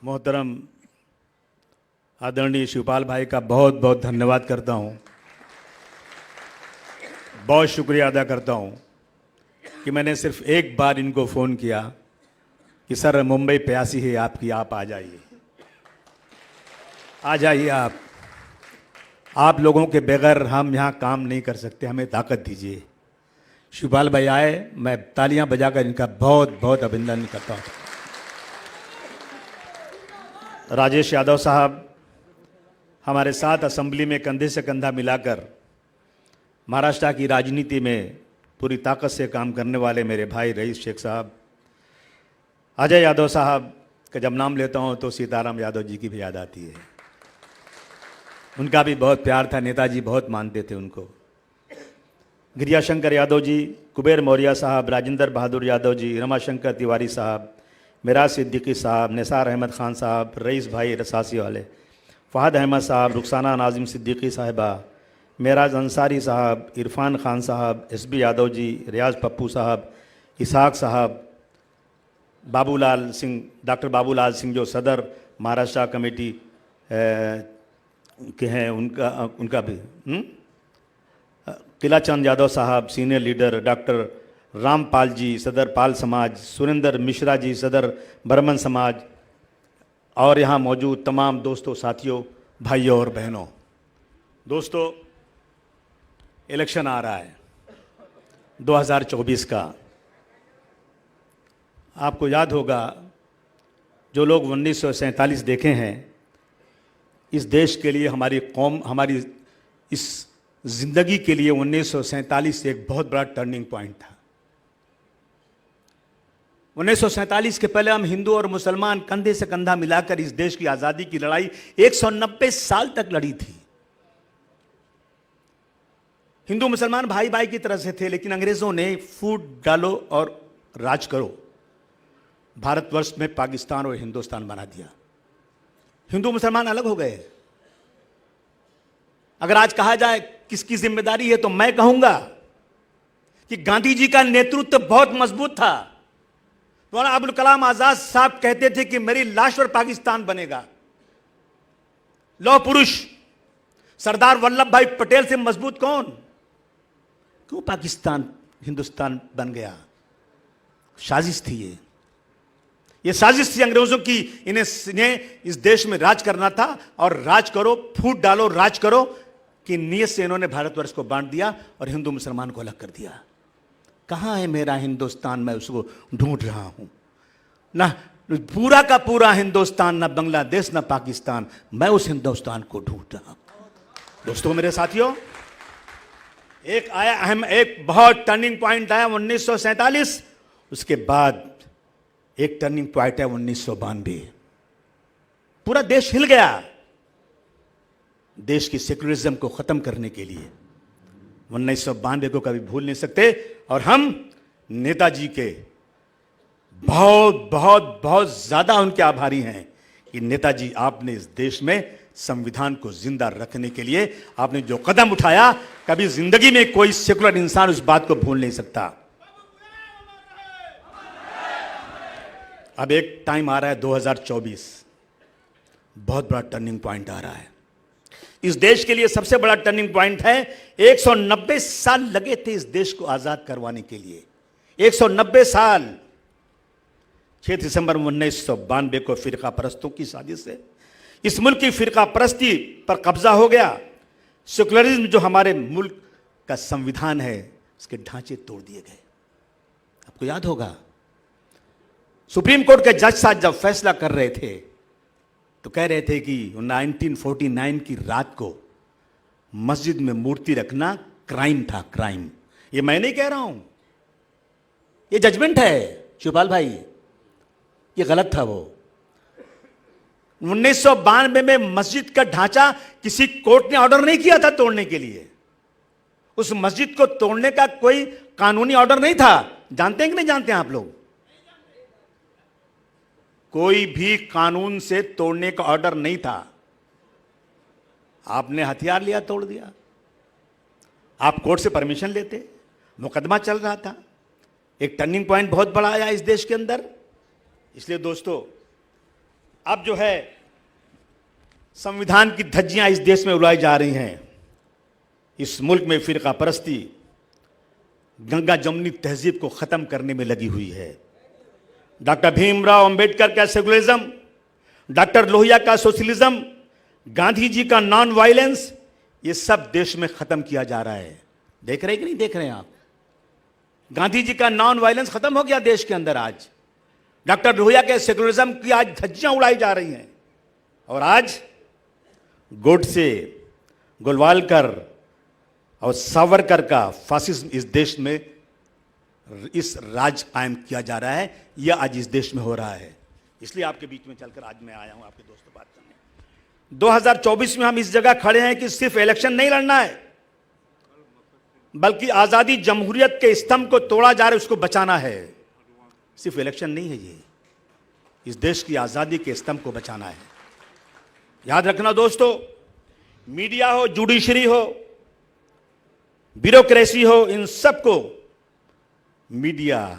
मोहतरम आदरणीय शिवपाल भाई का बहुत बहुत धन्यवाद करता हूँ, बहुत शुक्रिया अदा करता हूँ कि मैंने सिर्फ एक बार इनको फ़ोन किया कि सर मुंबई प्यासी है आपकी, आप आ जाइए, आ जाइए आप लोगों के बगैर हम यहाँ काम नहीं कर सकते, हमें ताकत दीजिए। शिवपाल भाई आए, मैं तालियां बजाकर इनका बहुत बहुत अभिनंदन करता हूँ। राजेश यादव साहब हमारे साथ असेंबली में कंधे से कंधा मिलाकर महाराष्ट्र की राजनीति में पूरी ताकत से काम करने वाले मेरे भाई रईस शेख साहब, अजय यादव साहब का जब नाम लेता हूँ तो सीताराम यादव जी की भी याद आती है। उनका भी बहुत प्यार था, नेताजी बहुत मानते थे उनको। गिरियाशंकर यादव जी, कुबेर मौर्य साहब, राजेंद्र बहादुर यादव जी, रमाशंकर तिवारी साहब, मिराज सिद्दीकी साहब, निसार अहमद खान साहब, रईस भाई रसासी वाले, फ़हद अहमद साहब, रुखसाना नाजिम सिद्दीकी साहिबा, मेराज अंसारी साहब, इरफान खान साहब, एसबी यादव जी, रियाज पप्पू साहब, इसहाक साहब, बाबूलाल सिंह, डॉक्टर बाबूलाल सिंह जो सदर महाराष्ट्र कमेटी के हैं, उनका भी किलाचंद यादव साहब senior leader, doctor Rampal ji सदर पाल समाज, सुरेंद्र मिश्रा जी सदर बर्मन समाज, और यहाँ मौजूद तमाम दोस्तों, साथियों, भाइयों और बहनों। दोस्तों, इलेक्शन आ रहा है 2024 का। आपको याद होगा, जो लोग 1947 देखे हैं, इस देश के लिए, हमारी कौम, हमारी इस जिंदगी के लिए 1947 एक बहुत बड़ा टर्निंग पॉइंट था। 1947 के पहले हम हिंदू और मुसलमान कंधे से कंधा मिलाकर इस देश की आज़ादी की लड़ाई 190 साल तक लड़ी थी। हिंदू मुसलमान भाई भाई की तरह से थे, लेकिन अंग्रेजों ने फूट डालो और राज करो, भारतवर्ष में पाकिस्तान और हिंदुस्तान बना दिया। हिंदू मुसलमान अलग हो गए। अगर आज कहा जाए किसकी जिम्मेदारी है, तो मैं कहूंगा कि गांधी जी का नेतृत्व बहुत मजबूत था। मौलाना अबुल कलाम आजाद साहब कहते थे कि मेरी लाश पर पाकिस्तान बनेगा। लौह पुरुष सरदार वल्लभ भाई पटेल से मजबूत कौन? क्यों पाकिस्तान हिंदुस्तान बन गया? साजिश थी ये साजिश थी अंग्रेजों की। इन्हें इस देश में राज करना था, और राज करो, फूट डालो, राज करो कि नीयत से इन्होंने भारतवर्ष को बांट दिया और हिंदू मुसलमान को अलग कर दिया। कहाँ है मेरा हिंदुस्तान? मैं उसको ढूंढ रहा हूं। ना पूरा का पूरा हिंदुस्तान, ना बांग्लादेश, ना पाकिस्तान, मैं उस हिंदुस्तान को ढूंढ रहा हूं। दोस्तों, मेरे साथियों, एक बहुत टर्निंग पॉइंट आया 1947। उसके बाद एक टर्निंग पॉइंट है 1992। पूरा देश हिल गया देश की सेक्युलरिज्म को खत्म करने के लिए। 1992 को कभी भूल नहीं सकते, और हम नेताजी के बहुत बहुत बहुत ज्यादा उनके आभारी हैं कि नेताजी, आपने इस देश में संविधान को जिंदा रखने के लिए आपने जो कदम उठाया, कभी जिंदगी में कोई सेकुलर इंसान उस बात को भूल नहीं सकता। अब एक टाइम आ रहा है 2024, बहुत बड़ा टर्निंग पॉइंट आ रहा है इस देश के लिए। सबसे बड़ा टर्निंग पॉइंट है, 190 साल लगे थे इस देश को आजाद करवाने के लिए। 190 साल। 6 दिसंबर 1992 को फिरका परस्तों की साजिश से इस मुल्क की फिरका परस्ती पर कब्जा हो गया। सेकुलरिज्म, जो हमारे मुल्क का संविधान है, उसके ढांचे तोड़ दिए गए। आपको याद होगा, सुप्रीम कोर्ट के जज साहब जब फैसला कर रहे थे तो कह रहे थे कि 1949 की रात को मस्जिद में मूर्ति रखना क्राइम था, क्राइम। ये मैं नहीं कह रहा हूं, ये जजमेंट है शिवपाल भाई, ये गलत था। वो 1992 में मस्जिद का ढांचा किसी कोर्ट ने ऑर्डर नहीं किया था तोड़ने के लिए। उस मस्जिद को तोड़ने का कोई कानूनी ऑर्डर नहीं था। जानते हैं कि नहीं जानते हैं आप लोग? कोई भी कानून से तोड़ने का ऑर्डर नहीं था। आपने हथियार लिया, तोड़ दिया। आप कोर्ट से परमिशन लेते, मुकदमा चल रहा था। एक टर्निंग पॉइंट बहुत बड़ा आया इस देश के अंदर। इसलिए दोस्तों, अब जो है संविधान की धज्जियां इस देश में उड़ाई जा रही हैं। इस मुल्क में फिरका परस्ती गंगा जमुनी तहजीब को खत्म करने में लगी हुई है। डॉक्टर भीमराव अंबेडकर का सेकुलरिज्म, डॉक्टर लोहिया का सोशलिज्म, गांधी जी का नॉन वायलेंस, ये सब देश में खत्म किया जा रहा है। देख रहे कि नहीं देख रहे हैं आप? गांधी जी का नॉन वायलेंस खत्म हो गया देश के अंदर। आज डॉक्टर लोहिया के सेकुलरिज्म की आज धज्जियां उड़ाई जा रही हैं। और आज गोडसे, गोलवालकर और सावरकर का फासिज्म इस देश में इस राज कायम किया जा रहा है। यह आज इस देश में हो रहा है। इसलिए आपके बीच में चलकर आज मैं आया हूं आपके दोस्तों बात करने। 2024 में हम इस जगह खड़े हैं कि सिर्फ इलेक्शन नहीं लड़ना है, बल्कि आजादी जमहूरियत के स्तंभ को तोड़ा जा रहा है, उसको बचाना है। सिर्फ इलेक्शन नहीं है, ये इस देश की आजादी के स्तंभ को बचाना है। याद रखना दोस्तों, मीडिया हो, जुडिशरी हो, ब्यूरोक्रेसी हो, इन सबको, मीडिया,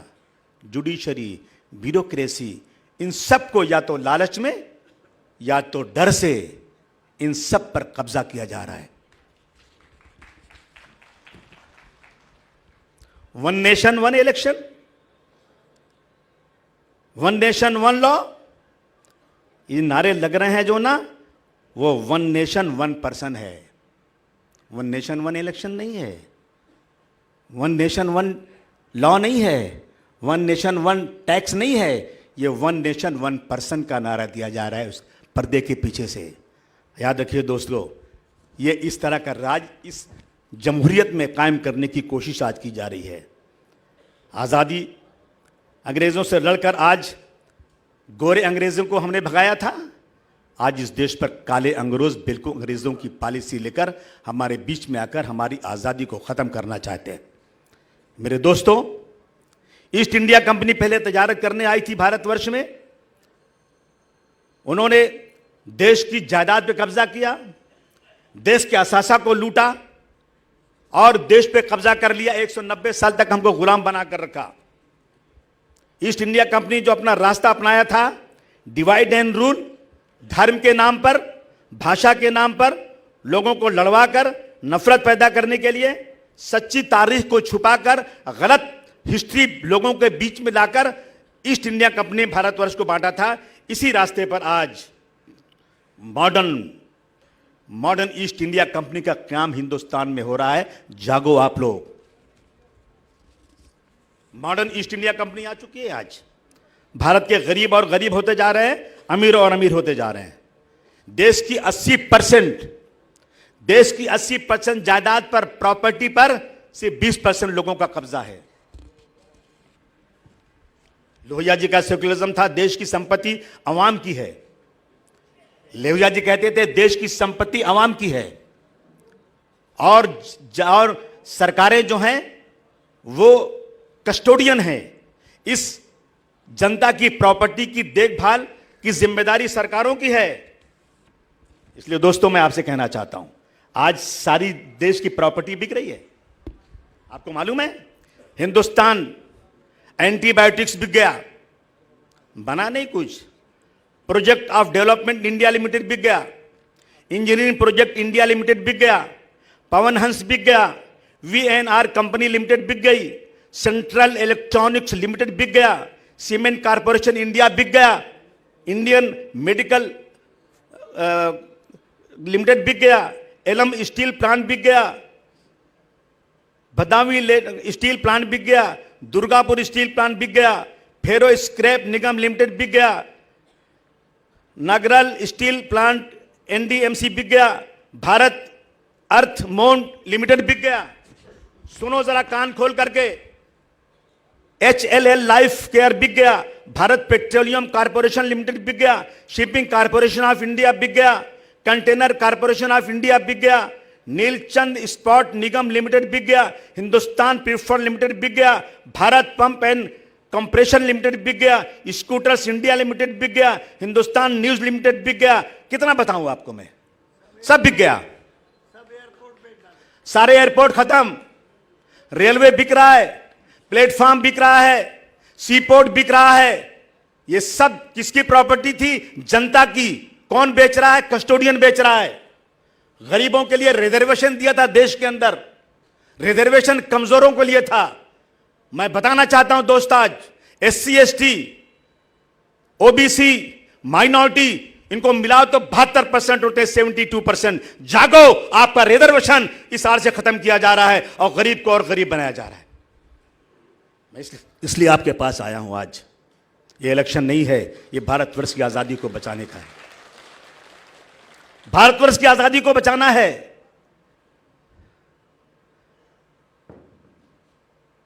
जुडिशरी, ब्यूरोक्रेसी, इन सबको या तो लालच में या तो डर से इन सब पर कब्जा किया जा रहा है। One nation one election, one nation one law, ये नारे लग रहे हैं जो ना, वो वन नेशन वन पर्सन है। वन नेशन वन इलेक्शन नहीं है, वन नेशन वन लॉ नहीं है, वन नेशन वन टैक्स नहीं है। ये वन नेशन वन पर्सन का नारा दिया जा रहा है उस पर्दे के पीछे से। याद रखिए दोस्तों, ये इस तरह का राज इस जमहूरियत में कायम करने की कोशिश आज की जा रही है। आज़ादी अंग्रेज़ों से लड़कर आज गोरे अंग्रेज़ों को हमने भगाया था। आज इस देश पर काले बिल्कुल अंग्रेज़ों की पॉलिसी लेकर हमारे बीच में आकर हमारी आज़ादी को ख़त्म करना चाहते हैं। मेरे दोस्तों, ईस्ट इंडिया कंपनी पहले तजारत करने आई थी भारतवर्ष में। उन्होंने देश की जायदाद पे कब्जा किया, देश के असासा को लूटा और देश पे कब्जा कर लिया। 190 साल तक हमको गुलाम बना कर रखा। ईस्ट इंडिया कंपनी जो अपना रास्ता अपनाया था, डिवाइड एंड रूल, धर्म के नाम पर, भाषा के नाम पर लोगों को लड़वाकर नफरत पैदा करने के लिए, सच्ची तारीख को छुपाकर गलत हिस्ट्री लोगों के बीच में लाकर ईस्ट इंडिया कंपनी ने भारतवर्ष को बांटा था। इसी रास्ते पर आज मॉडर्न ईस्ट इंडिया कंपनी का काम हिंदुस्तान में हो रहा है। जागो आप लोग। मॉडर्न ईस्ट इंडिया कंपनी आ चुकी है। आज भारत के गरीब और गरीब होते जा रहे हैं, अमीर और अमीर होते जा रहे हैं। देश की 80% जायदाद पर, प्रॉपर्टी पर सिर्फ 20% लोगों का कब्जा है। लोहिया जी का सेकुलरिज्म था, देश की संपत्ति अवाम की है। लोहिया जी कहते थे देश की संपत्ति अवाम की है, और सरकारें जो हैं वो कस्टोडियन हैं। इस जनता की प्रॉपर्टी की देखभाल की जिम्मेदारी सरकारों की है। इसलिए दोस्तों, मैं आपसे कहना चाहता हूं, आज सारी देश की प्रॉपर्टी बिक रही है। आपको मालूम है, हिंदुस्तान एंटीबायोटिक्स बिक गया, बना नहीं कुछ। Project of development India limited बिक गया, इंजीनियरिंग प्रोजेक्ट इंडिया लिमिटेड बिक गया, पवन हंस बिक गया, वीएनआर कंपनी लिमिटेड बिक गई, सेंट्रल इलेक्ट्रॉनिक्स लिमिटेड बिक गया, सीमेंट कारपोरेशन इंडिया बिक गया, इंडियन मेडिकल लिमिटेड बिक गया, एलम स्टील प्लांट बिक गया, भदावी स्टील प्लांट बिक गया, दुर्गापुर स्टील प्लांट बिक गया, फेरो स्क्रैप निगम लिमिटेड बिक गया, नागरल स्टील प्लांट एनडीएमसी बिक गया, भारत अर्थ मोन्ट लिमिटेड बिक गया। सुनो जरा कान खोल करके, HLL लाइफ केयर बिक गया, भारत पेट्रोलियम कॉर्पोरेशन लिमिटेड बिक गया, शिपिंग कॉर्पोरेशन ऑफ इंडिया बिक गया, कंटेनर कॉर्पोरेशन ऑफ इंडिया बिक गया, नीलचंद स्पॉट निगम लिमिटेड बिक गया, हिंदुस्तान पेट्रोल लिमिटेड बिक गया, Bharat pump and compression limited बिक गया, स्कूटर्स इंडिया लिमिटेड बिक गया, हिंदुस्तान न्यूज लिमिटेड बिक गया। कितना बताऊं आपको मैं, सब बिक गया। सारे एयरपोर्ट खत्म, रेलवे बिक रहा है, प्लेटफॉर्म बिक रहा है, सी पोर्ट बिक रहा है, ये सब किसकी प्रॉपर्टी थी? जनता की। कौन बेच रहा है? कस्टोडियन बेच रहा है। गरीबों के लिए रिजर्वेशन दिया था देश के अंदर, रिजर्वेशन कमजोरों के लिए था। मैं बताना चाहता हूं दोस्त, आज SC ST OBC माइनॉरिटी इनको मिलाओ तो 72% होते हैं, 72%। जागो, आपका रिजर्वेशन इस आड़ से खत्म किया जा रहा है और गरीब को और गरीब बनाया जा रहा है। मैं इसलिए आपके पास आया हूं आज। ये इलेक्शन नहीं है, ये भारतवर्ष की आजादी को बचाने का है। भारतवर्ष की आजादी को बचाना है।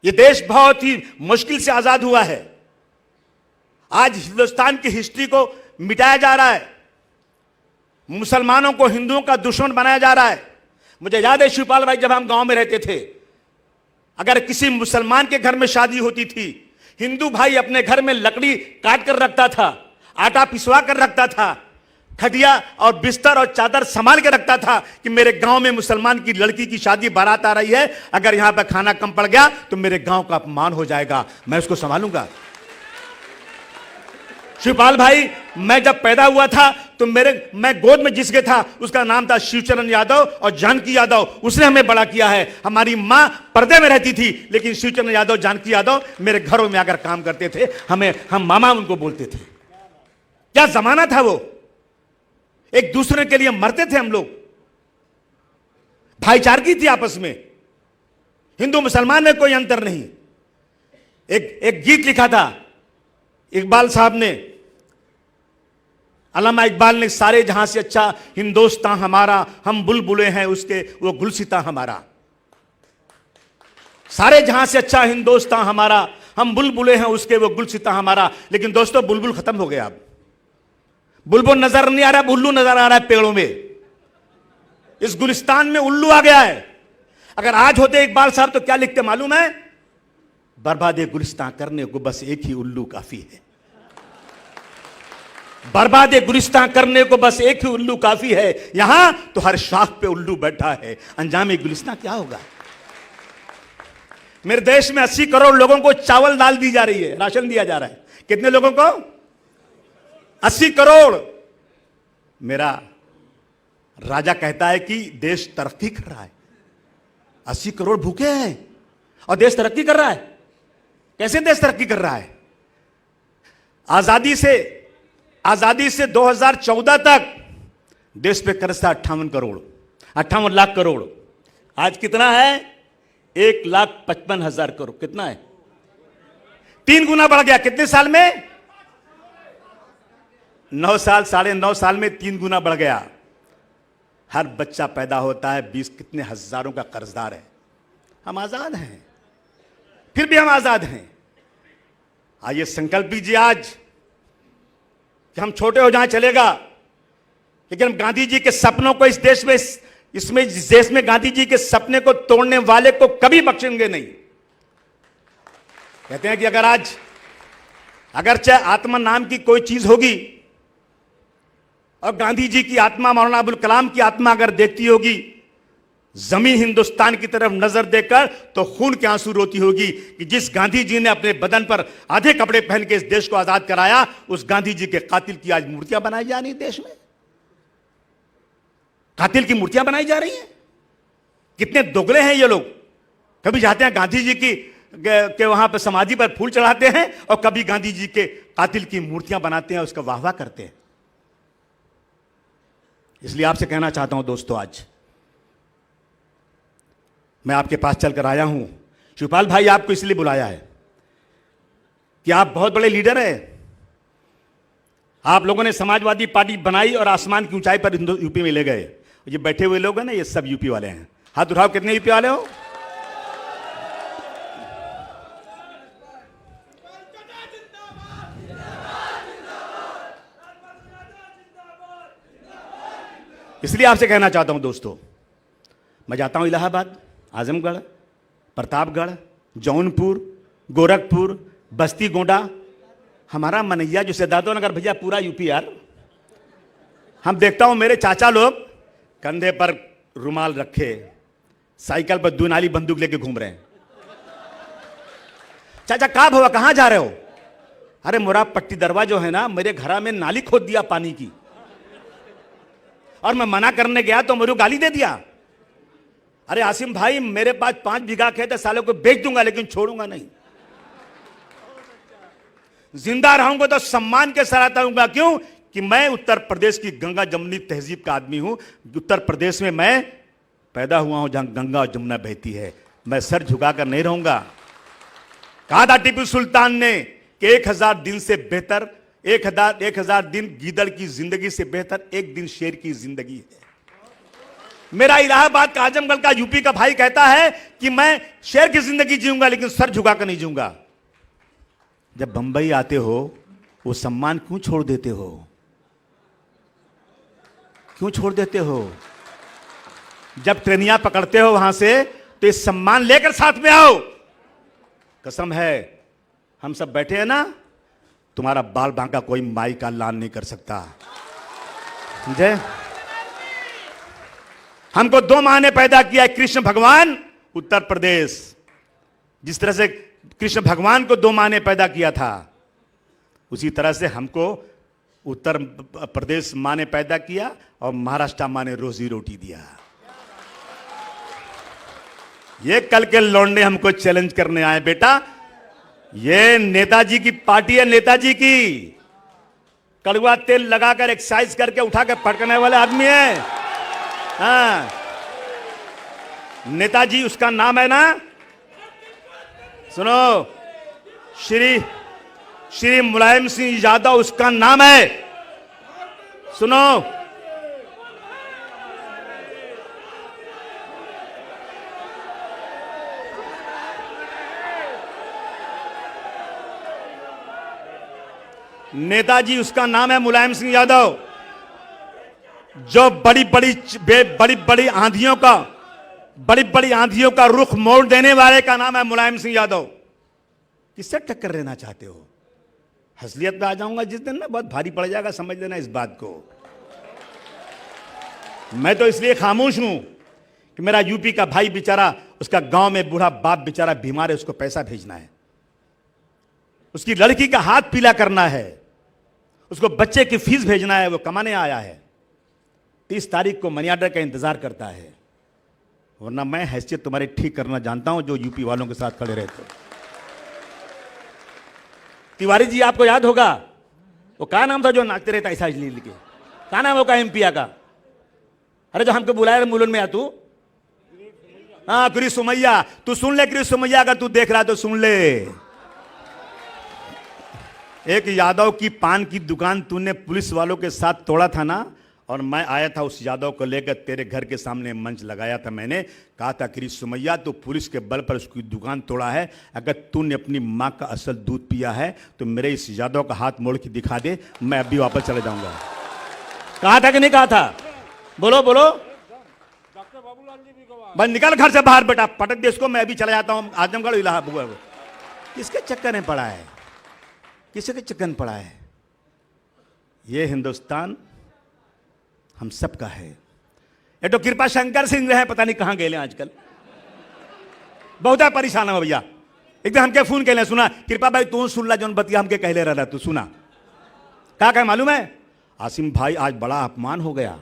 ये देश बहुत ही मुश्किल से आजाद हुआ है। आज हिंदुस्तान की हिस्ट्री को मिटाया जा रहा है, मुसलमानों को हिंदुओं का दुश्मन बनाया जा रहा है। मुझे याद है शिवपाल भाई, जब हम गांव में रहते थे, अगर किसी मुसलमान के घर में शादी होती थी, हिंदू भाई अपने घर में लकड़ी काट कर रखता था, आटा पिसवा कर रखता था, खटिया और बिस्तर और चादर संभाल के रखता था कि मेरे गांव में मुसलमान की लड़की की शादी बारात आ रही है, अगर यहां पर खाना कम पड़ गया तो मेरे गांव का अपमान हो जाएगा, मैं उसको संभालूंगा। शिवपाल भाई, मैं जब पैदा हुआ था तो मैं गोद में जिसके था उसका नाम था शिवचरण यादव और जानकी यादव। उसने हमें बड़ा किया है। हमारी मां पर्दे में रहती थी, लेकिन शिवचरण यादव, जानकी यादव मेरे घरों में आकर काम करते थे। हम मामा उनको बोलते थे। क्या जमाना था वो! एक दूसरे के लिए मरते थे हम लोग। भाईचारगी थी आपस में, हिंदू मुसलमान में कोई अंतर नहीं। एक गीत लिखा था इकबाल साहब ने, अल्लामा इकबाल ने, सारे जहां से अच्छा हिंदुस्तान हमारा, हम बुलबुलें हैं उसके वो गुलसिता हमारा। सारे जहां से अच्छा हिंदुस्तान हमारा, हम बुलबुलें हैं उसके वो गुलसिता हमारा। लेकिन दोस्तों, बुलबुल खत्म हो गया। अब बुलबुल नजर नहीं आ रहा, उल्लू नजर आ रहा है पेड़ों में। इस गुलिस्तान में उल्लू आ गया है। अगर आज होते इकबाल साहब तो क्या लिखते मालूम है? बर्बादे गुलिस्तान करने को बस एक ही उल्लू काफी है। बर्बादे गुलिस्तान करने को बस एक ही उल्लू काफी है। यहां तो हर शाख पे उल्लू बैठा है, अंजाम गुलिस्तान क्या होगा? मेरे देश में 80 करोड़ लोगों को चावल दाल दी जा रही है, राशन दिया जा रहा है। कितने लोगों को? 80 करोड़। मेरा राजा कहता है कि देश तरक्की कर रहा है। 80 करोड़ भूखे हैं और देश तरक्की कर रहा है। कैसे देश तरक्की कर रहा है? आजादी से 2014 तक देश पे कर्ज था 58 लाख करोड़। आज कितना है? 1,55,000 करोड़। कितना है? 3 गुना बढ़ गया। कितने साल में? 9 साल, 9.5 साल में 3 गुना बढ़ गया। हर बच्चा पैदा होता है 20 कितने हजारों का कर्जदार है। हम आजाद हैं, फिर भी हम आजाद हैं। आइए संकल्प लीजिए आज कि हम छोटे हो जाएं चलेगा, लेकिन हम गांधी जी के सपनों को इस देश में गांधी जी के सपने को तोड़ने वाले को कभी बख्शेंगे नहीं। कहते हैं कि अगर चाहे आत्मा नाम की कोई चीज होगी और गांधी जी की आत्मा, मौलाना अबुल कलाम की आत्मा अगर देखती होगी जमीन हिंदुस्तान की तरफ नजर देकर, तो खून के आंसू रोती होगी कि जिस गांधी जी ने अपने बदन पर आधे कपड़े पहन के इस देश को आजाद कराया, उस गांधी जी के कातिल की आज मूर्तियां बनाई जा रही देश में। कातिल की मूर्तियां बनाई जा रही हैं। कितने दोगले हैं ये लोग! कभी जाते हैं गांधी जी के वहां पर समाधि पर फूल चढ़ाते हैं और कभी गांधी जी के कातिल की मूर्तियां बनाते हैं, उसका वाहवाह करते हैं। इसलिए आपसे कहना चाहता हूं दोस्तों, आज मैं आपके पास चलकर आया हूं। शिवपाल भाई आपको इसलिए बुलाया है कि आप बहुत बड़े लीडर हैं। आप लोगों ने समाजवादी पार्टी बनाई और आसमान की ऊंचाई पर यूपी में ले गए। ये बैठे हुए लोग हैं ना, ये सब यूपी वाले हैं। हाथ उठाओ, कितने यूपी वाले हो? इसलिए आपसे कहना चाहता हूं दोस्तों, मैं जाता हूं इलाहाबाद, आजमगढ़, प्रतापगढ़, जौनपुर, गोरखपुर, बस्ती गोंडा, हमारा मनैया जो सिद्धार्थो नगर, भैया पूरा यूपी यार। हम देखता हूं मेरे चाचा लोग कंधे पर रुमाल रखे, साइकिल पर दुनाली बंदूक लेके घूम रहे हैं। चाचा कहां हुआ, कहां जा रहे हो? अरे मोरा पट्टी दरवा जो है ना, मेरे घर में नाली खोद दिया पानी की, और मैं मना करने गया तो मेरे को गाली दे दिया। अरे आसिम भाई, मेरे पास 5 बीघा खेत है, सालों को बेच दूंगा लेकिन छोड़ूंगा नहीं। जिंदा रहूंगा तो सम्मान के साथ रहूंगा। क्यों? कि मैं उत्तर प्रदेश की गंगा जमुनी तहजीब का आदमी हूं। उत्तर प्रदेश में मैं पैदा हुआ हूं, जहां गंगा और जमुना बहती है। मैं सर झुकाकर नहीं रहूंगा। कहा था टीपू सुल्तान ने कि 1000 दिन से बेहतर, 1000 दिन गीदड़ की जिंदगी से बेहतर एक दिन शेर की जिंदगी है। मेरा इलाहाबाद का, आजमगढ़ का, यूपी का भाई कहता है कि मैं शेर की जिंदगी जीऊंगा लेकिन सर झुकाकर नहीं जीऊंगा। जब बंबई आते हो, वो सम्मान क्यों छोड़ देते हो? क्यों छोड़ देते हो? जब ट्रेनियां पकड़ते हो वहां से, तो इस सम्मान लेकर साथ में आओ। कसम है, हम सब बैठे हैं ना, तुम्हारा बाल बांका कोई माई का लाल नहीं कर सकता। समझे? हमको 2 माह ने पैदा किया है कृष्ण भगवान, उत्तर प्रदेश। जिस तरह से कृष्ण भगवान को 2 माह ने पैदा किया था, उसी तरह से हमको उत्तर प्रदेश माँ ने पैदा किया और महाराष्ट्र माँ ने रोजी रोटी दिया। ये कल के लौंडे हमको चैलेंज करने आए। बेटा, ये नेताजी की पार्टी है, नेताजी की। कड़वा तेल लगाकर एक्सरसाइज करके उठा के पटकने वाले आदमी है। हाँ, नेताजी उसका नाम है ना। सुनो, श्री मुलायम सिंह यादव उसका नाम है। सुनो, नेताजी उसका नाम है मुलायम सिंह यादव। जो बड़ी बड़ी आंधियों का रुख मोड़ देने वाले का नाम है मुलायम सिंह यादव। किससे टक्कर लेना चाहते हो? हसलियत में आ जाऊंगा जिस दिन ना, बहुत भारी पड़ जाएगा, समझ लेना इस बात को। मैं तो इसलिए खामोश हूं कि मेरा यूपी का भाई बेचारा, उसका गांव में बूढ़ा बाप बेचारा बीमार है, उसको पैसा भेजना है, उसकी लड़की का हाथ पीला करना है, उसको बच्चे की फीस भेजना है, वो कमाने आया है। 30 तारीख को मनी ऑर्डर का इंतजार करता है। वरना मैं हैसियत तुम्हारी ठीक करना जानता हूं, जो यूपी वालों के साथ खड़े रहते हो। तिवारी जी आपको याद होगा, वो क्या नाम था जो नाचते रहता ऐसा लील के? क्या नाम होगा एमपीआ का? अरे जो हमको बुलाया मुलुन में आ तू। हाँ, क्रिस सुमैया। तू सुन ले क्रिस सुमैया, अगर तू देख रहा है तो सुन ले। एक यादव की पान की दुकान तूने पुलिस वालों के साथ तोड़ा था ना, और मैं आया था उस यादव को लेकर, तेरे घर के सामने मंच लगाया था। मैंने कहा था क्रिस सुमैया, तो पुलिस के बल पर उसकी दुकान तोड़ा है। अगर तूने अपनी माँ का असल दूध पिया है तो मेरे इस यादव का हाथ मोड़ के दिखा दे, मैं अभी वापस चले जाऊंगा। कहा था कि नहीं कहा था? बोलो बोलो। बस निकल घर से बाहर बेटा, पटक दे इसको, मैं अभी चला जाता हूँ आजमगढ़ इलाहाबाद। किसके चक्कर में पड़ा है? किसके चक्कर में पड़ा है? ये हिंदुस्तान हम सब का है। ये तो कृपा शंकर सिंह रहे, पता नहीं कहां गए आजकल। बहुत परेशान है भैया। एक दिन हमके फोन कहले, सुना कृपा भाई तू सुन ला, जोन बतिया हमके कहले रहा तू सुना। क्या कहे मालूम है? आसिम भाई आज बड़ा अपमान हो गया।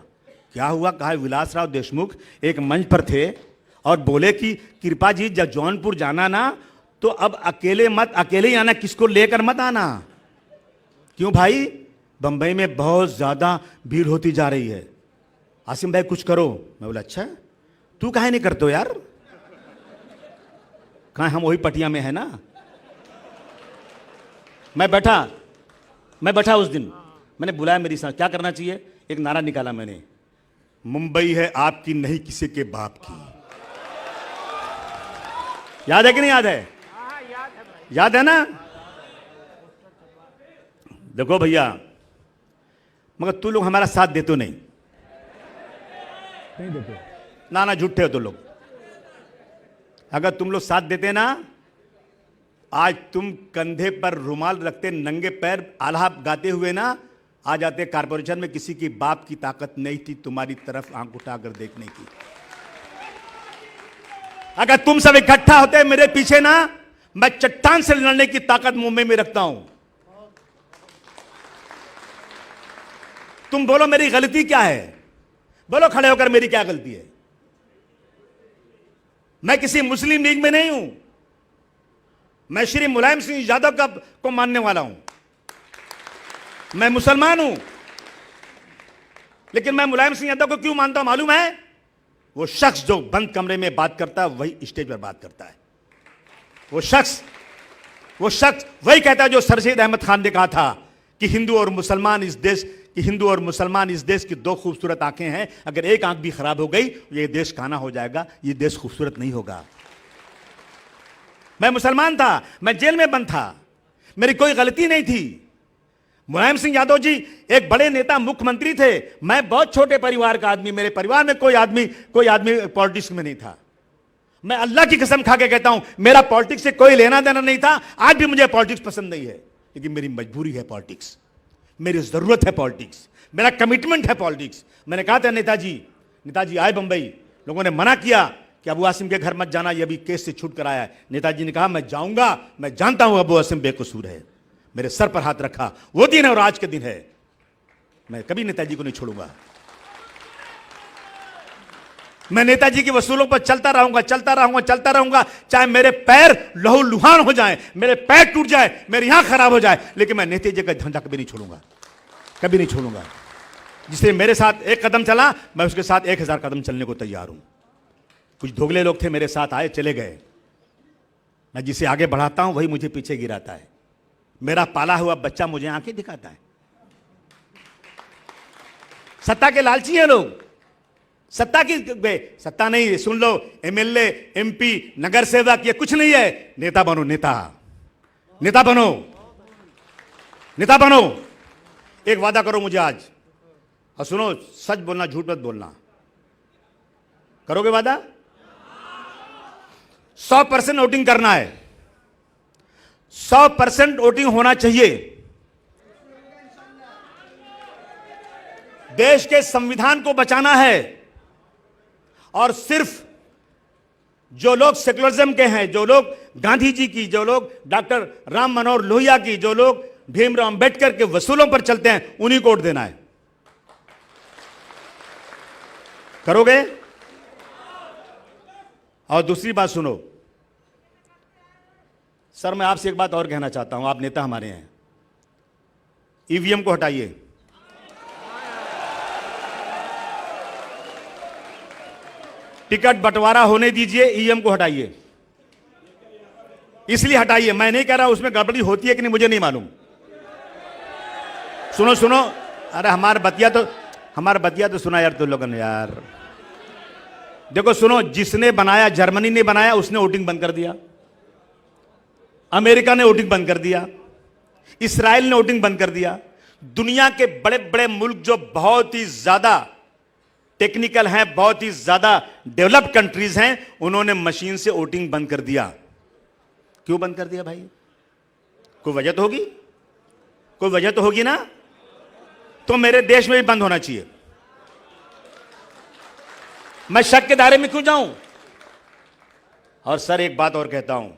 क्या हुआ? कहा विलासराव देशमुख एक मंच पर थे और बोले कि कृपा जी जब जौनपुर जाना ना, तो अब अकेले ही आना, किसको लेकर मत आना। क्यों भाई? बंबई में बहुत ज्यादा भीड़ होती जा रही है। आसिम भाई कुछ करो। मैं बोला अच्छा, तू काहे नहीं करते हो यार? कहाँ, हम वही पटिया में है ना। मैं बैठा उस दिन, मैंने बुलाया मेरी साथ, क्या करना चाहिए? एक नारा निकाला मैंने, मुंबई है आपकी नहीं किसी के बाप की। याद है कि नहीं याद है? याद है ना? देखो भैया, मगर तू लोग हमारा साथ देते नहीं देते ना, झूठे हो तो लोग। अगर तुम लोग साथ देते ना, आज तुम कंधे पर रुमाल रखते, नंगे पैर आल्हा गाते हुए ना आ जाते कारपोरेशन में। किसी की बाप की ताकत नहीं थी तुम्हारी तरफ आंख उठाकर देखने की। अगर तुम सब इकट्ठा होते मेरे पीछे ना, मैं चट्टान से लड़ने की ताकत मुंबई में रखता हूं। तुम बोलो मेरी गलती क्या है, बोलो खड़े होकर मेरी क्या गलती है। मैं किसी मुस्लिम लीग में नहीं हूं, मैं श्री मुलायम सिंह यादव को मानने वाला हूं। मैं मुसलमान हूं, लेकिन मैं मुलायम सिंह यादव को क्यों मानता हूं मालूम है? वो शख्स जो बंद कमरे में बात करता है वही स्टेज पर बात करता है। वो शख्स वही कहता है जो सरशीद अहमद खान ने कहा था कि हिंदू और मुसलमान इस देश की दो खूबसूरत आंखें हैं, अगर एक आंख भी खराब हो गई ये देश काना हो जाएगा, ये देश खूबसूरत नहीं होगा। मैं मुसलमान था, मैं जेल में बंद था, मेरी कोई गलती नहीं थी। मुलायम सिंह यादव जी एक बड़े नेता मुख्यमंत्री थे, मैं बहुत छोटे परिवार का आदमी, मेरे परिवार में कोई आदमी पॉलिटिक्स में नहीं था। मैं अल्लाह की कसम खा के कहता हूं मेरा पॉलिटिक्स से कोई लेना देना नहीं था, आज भी मुझे पॉलिटिक्स पसंद नहीं है, लेकिन मेरी मजबूरी है पॉलिटिक्स, मेरी जरूरत है पॉलिटिक्स, मेरा कमिटमेंट है पॉलिटिक्स। मैंने कहा था नेताजी आए बंबई, लोगों ने मना किया कि अबू आसिम के घर मत जाना, ये अभी केस से छूट कर आया है। नेताजी ने कहा मैं जाऊंगा, मैं जानता हूं अबू आसिम बेकसूर है। मेरे सर पर हाथ रखा, वो दिन है और आज के दिन है। मैं कभी नेताजी को नहीं छोड़ूंगा। मैं नेताजी के वसूलों पर चलता रहूंगा, चाहे मेरे पैर लहूलुहान हो जाएं, मेरे पैर टूट जाए, मेरी आंख खराब हो जाए, लेकिन मैं नेताजी का झंडा कभी नहीं छोड़ूंगा। जिसने मेरे साथ एक कदम चला, मैं उसके साथ 1000 कदम चलने को तैयार हूं। कुछ दोगले लोग थे, मेरे साथ आए चले गए। मैं जिसे आगे बढ़ाता हूं वही मुझे पीछे गिराता है। मेरा पाला हुआ बच्चा मुझे आंखें दिखाता है। सत्ता के लालची हैं लोग, सत्ता नहीं, सुन लो, एमएलए, एमपी, नगर सेवक, ये कुछ नहीं है। नेता बनो। एक वादा करो मुझे आज, और सुनो, सच बोलना, झूठ मत बोलना। करोगे वादा? 100% वोटिंग करना है, 100% वोटिंग होना चाहिए। देश के संविधान को बचाना है, और सिर्फ जो लोग सेकुलरिज्म के हैं, जो लोग गांधी जी की, जो लोग डॉक्टर राम मनोहर लोहिया की, जो लोग भीमराव अंबेडकर के वसूलों पर चलते हैं, उन्हीं को वोट देना है। करोगे? और दूसरी बात सुनो सर, मैं आपसे एक बात और कहना चाहता हूं, आप नेता हमारे हैं, ईवीएम को हटाइए। टिकट बंटवारा होने दीजिए, ईवीएम को हटाइए। इसलिए हटाइए, मैं नहीं कह रहा उसमें गड़बड़ी होती है कि नहीं मुझे नहीं मालूम। सुनो, अरे हमारे बतिया तो सुना यार तुम लोगों ने यार। देखो सुनो, जिसने बनाया, जर्मनी ने बनाया, उसने वोटिंग बंद कर दिया, अमेरिका ने वोटिंग बंद कर दिया, इस्राइल ने वोटिंग बंद कर दिया। दुनिया के बड़े बड़े मुल्क जो बहुत ही ज्यादा टेक्निकल हैं, बहुत ही ज्यादा डेवलप्ड कंट्रीज हैं, उन्होंने मशीन से वोटिंग बंद कर दिया। क्यों बंद कर दिया भाई? कोई वजह तो होगी ना? तो मेरे देश में भी बंद होना चाहिए। मैं शक के दायरे में क्यों जाऊं? और सर एक बात और कहता हूं,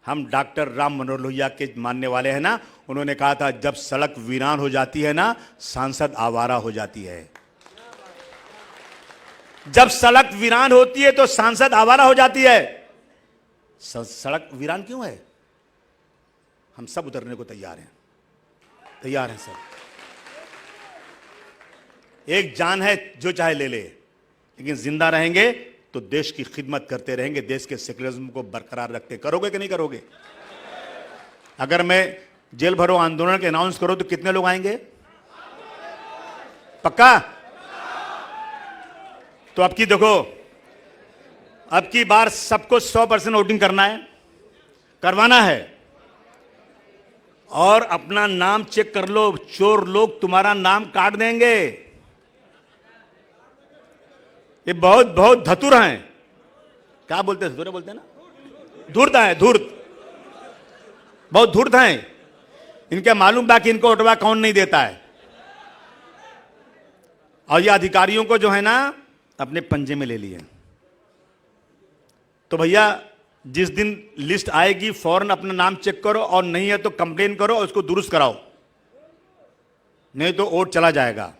हम डॉक्टर राम मनोहर लोहिया के मानने वाले हैं ना, उन्होंने कहा था जब सड़क वीरान हो जाती है ना, सांसद आवारा हो जाती है। जब सड़क वीरान होती है तो सांसद आवारा हो जाती है। सड़क वीरान क्यों है? हम सब उतरने को तैयार हैं सर। एक जान है, जो चाहे ले ले, लेकिन जिंदा रहेंगे तो देश की खिदमत करते रहेंगे, देश के सेकुलरिज्म को बरकरार रखते। करोगे कि नहीं करोगे? अगर मैं जेल भरो आंदोलन के अनाउंस करो तो कितने लोग आएंगे? पक्का? तो अब की देखो, अब की बार सबको 100% वोटिंग करवाना है। और अपना नाम चेक कर लो, चोर लोग तुम्हारा नाम काट देंगे। ये बहुत धतुर हैं। क्या बोलते हैं? धतुरे बोलते हैं ना? धूर्त है, बहुत धूर्त हैं। इनके मालूम बाकी इनको वोटवा कौन नहीं देता है। और ये अधिकारियों को जो है ना अपने पंजे में ले लिए। तो भैया जिस दिन लिस्ट आएगी फौरन अपना नाम चेक करो, और नहीं है तो कंप्लेन करो और उसको दुरुस्त कराओ, नहीं तो वोट चला जाएगा।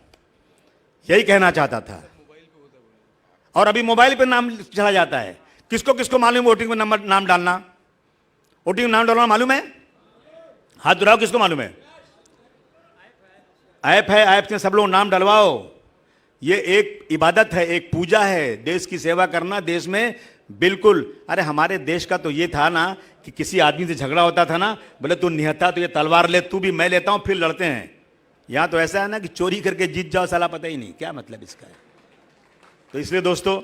यही कहना चाहता था। और अभी मोबाइल पे नाम चला जाता है। किसको किसको मालूम वोटिंग में नंबर नाम डालना, वोटिंग में नाम डालना मालूम है? हाथ उठाओ, किसको मालूम है? ऐप है, ऐप से सब लोग नाम डलवाओ। ये एक इबादत है, एक पूजा है, देश की सेवा करना देश में। बिल्कुल। अरे हमारे देश का तो ये था ना कि किसी आदमी से झगड़ा होता था ना, बोले तू निहत्था, तो ये तलवार ले, तू भी मैं लेता हूं, फिर लड़ते हैं। यहां तो ऐसा है ना कि चोरी करके जीत जाओ, साला पता ही नहीं क्या मतलब इसका है। तो इसलिए दोस्तों,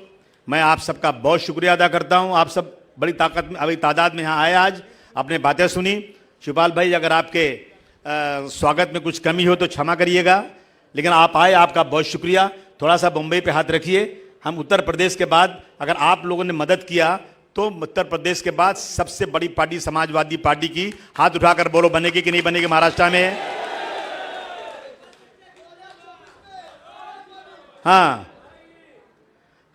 मैं आप सबका बहुत शुक्रिया अदा करता हूं। आप सब बड़ी तादाद में यहाँ आए, आज अपने बातें सुनी। शिवपाल भाई, अगर आपके स्वागत में कुछ कमी हो तो क्षमा करिएगा, लेकिन आप आए, आपका बहुत शुक्रिया। थोड़ा सा बम्बई पे हाथ रखिए। हम उत्तर प्रदेश के बाद, अगर आप लोगों ने मदद किया तो उत्तर प्रदेश के बाद सबसे बड़ी पार्टी समाजवादी पार्टी की, हाथ उठाकर बोलो, बनेगी कि नहीं बनेगी महाराष्ट्र में? हाँ,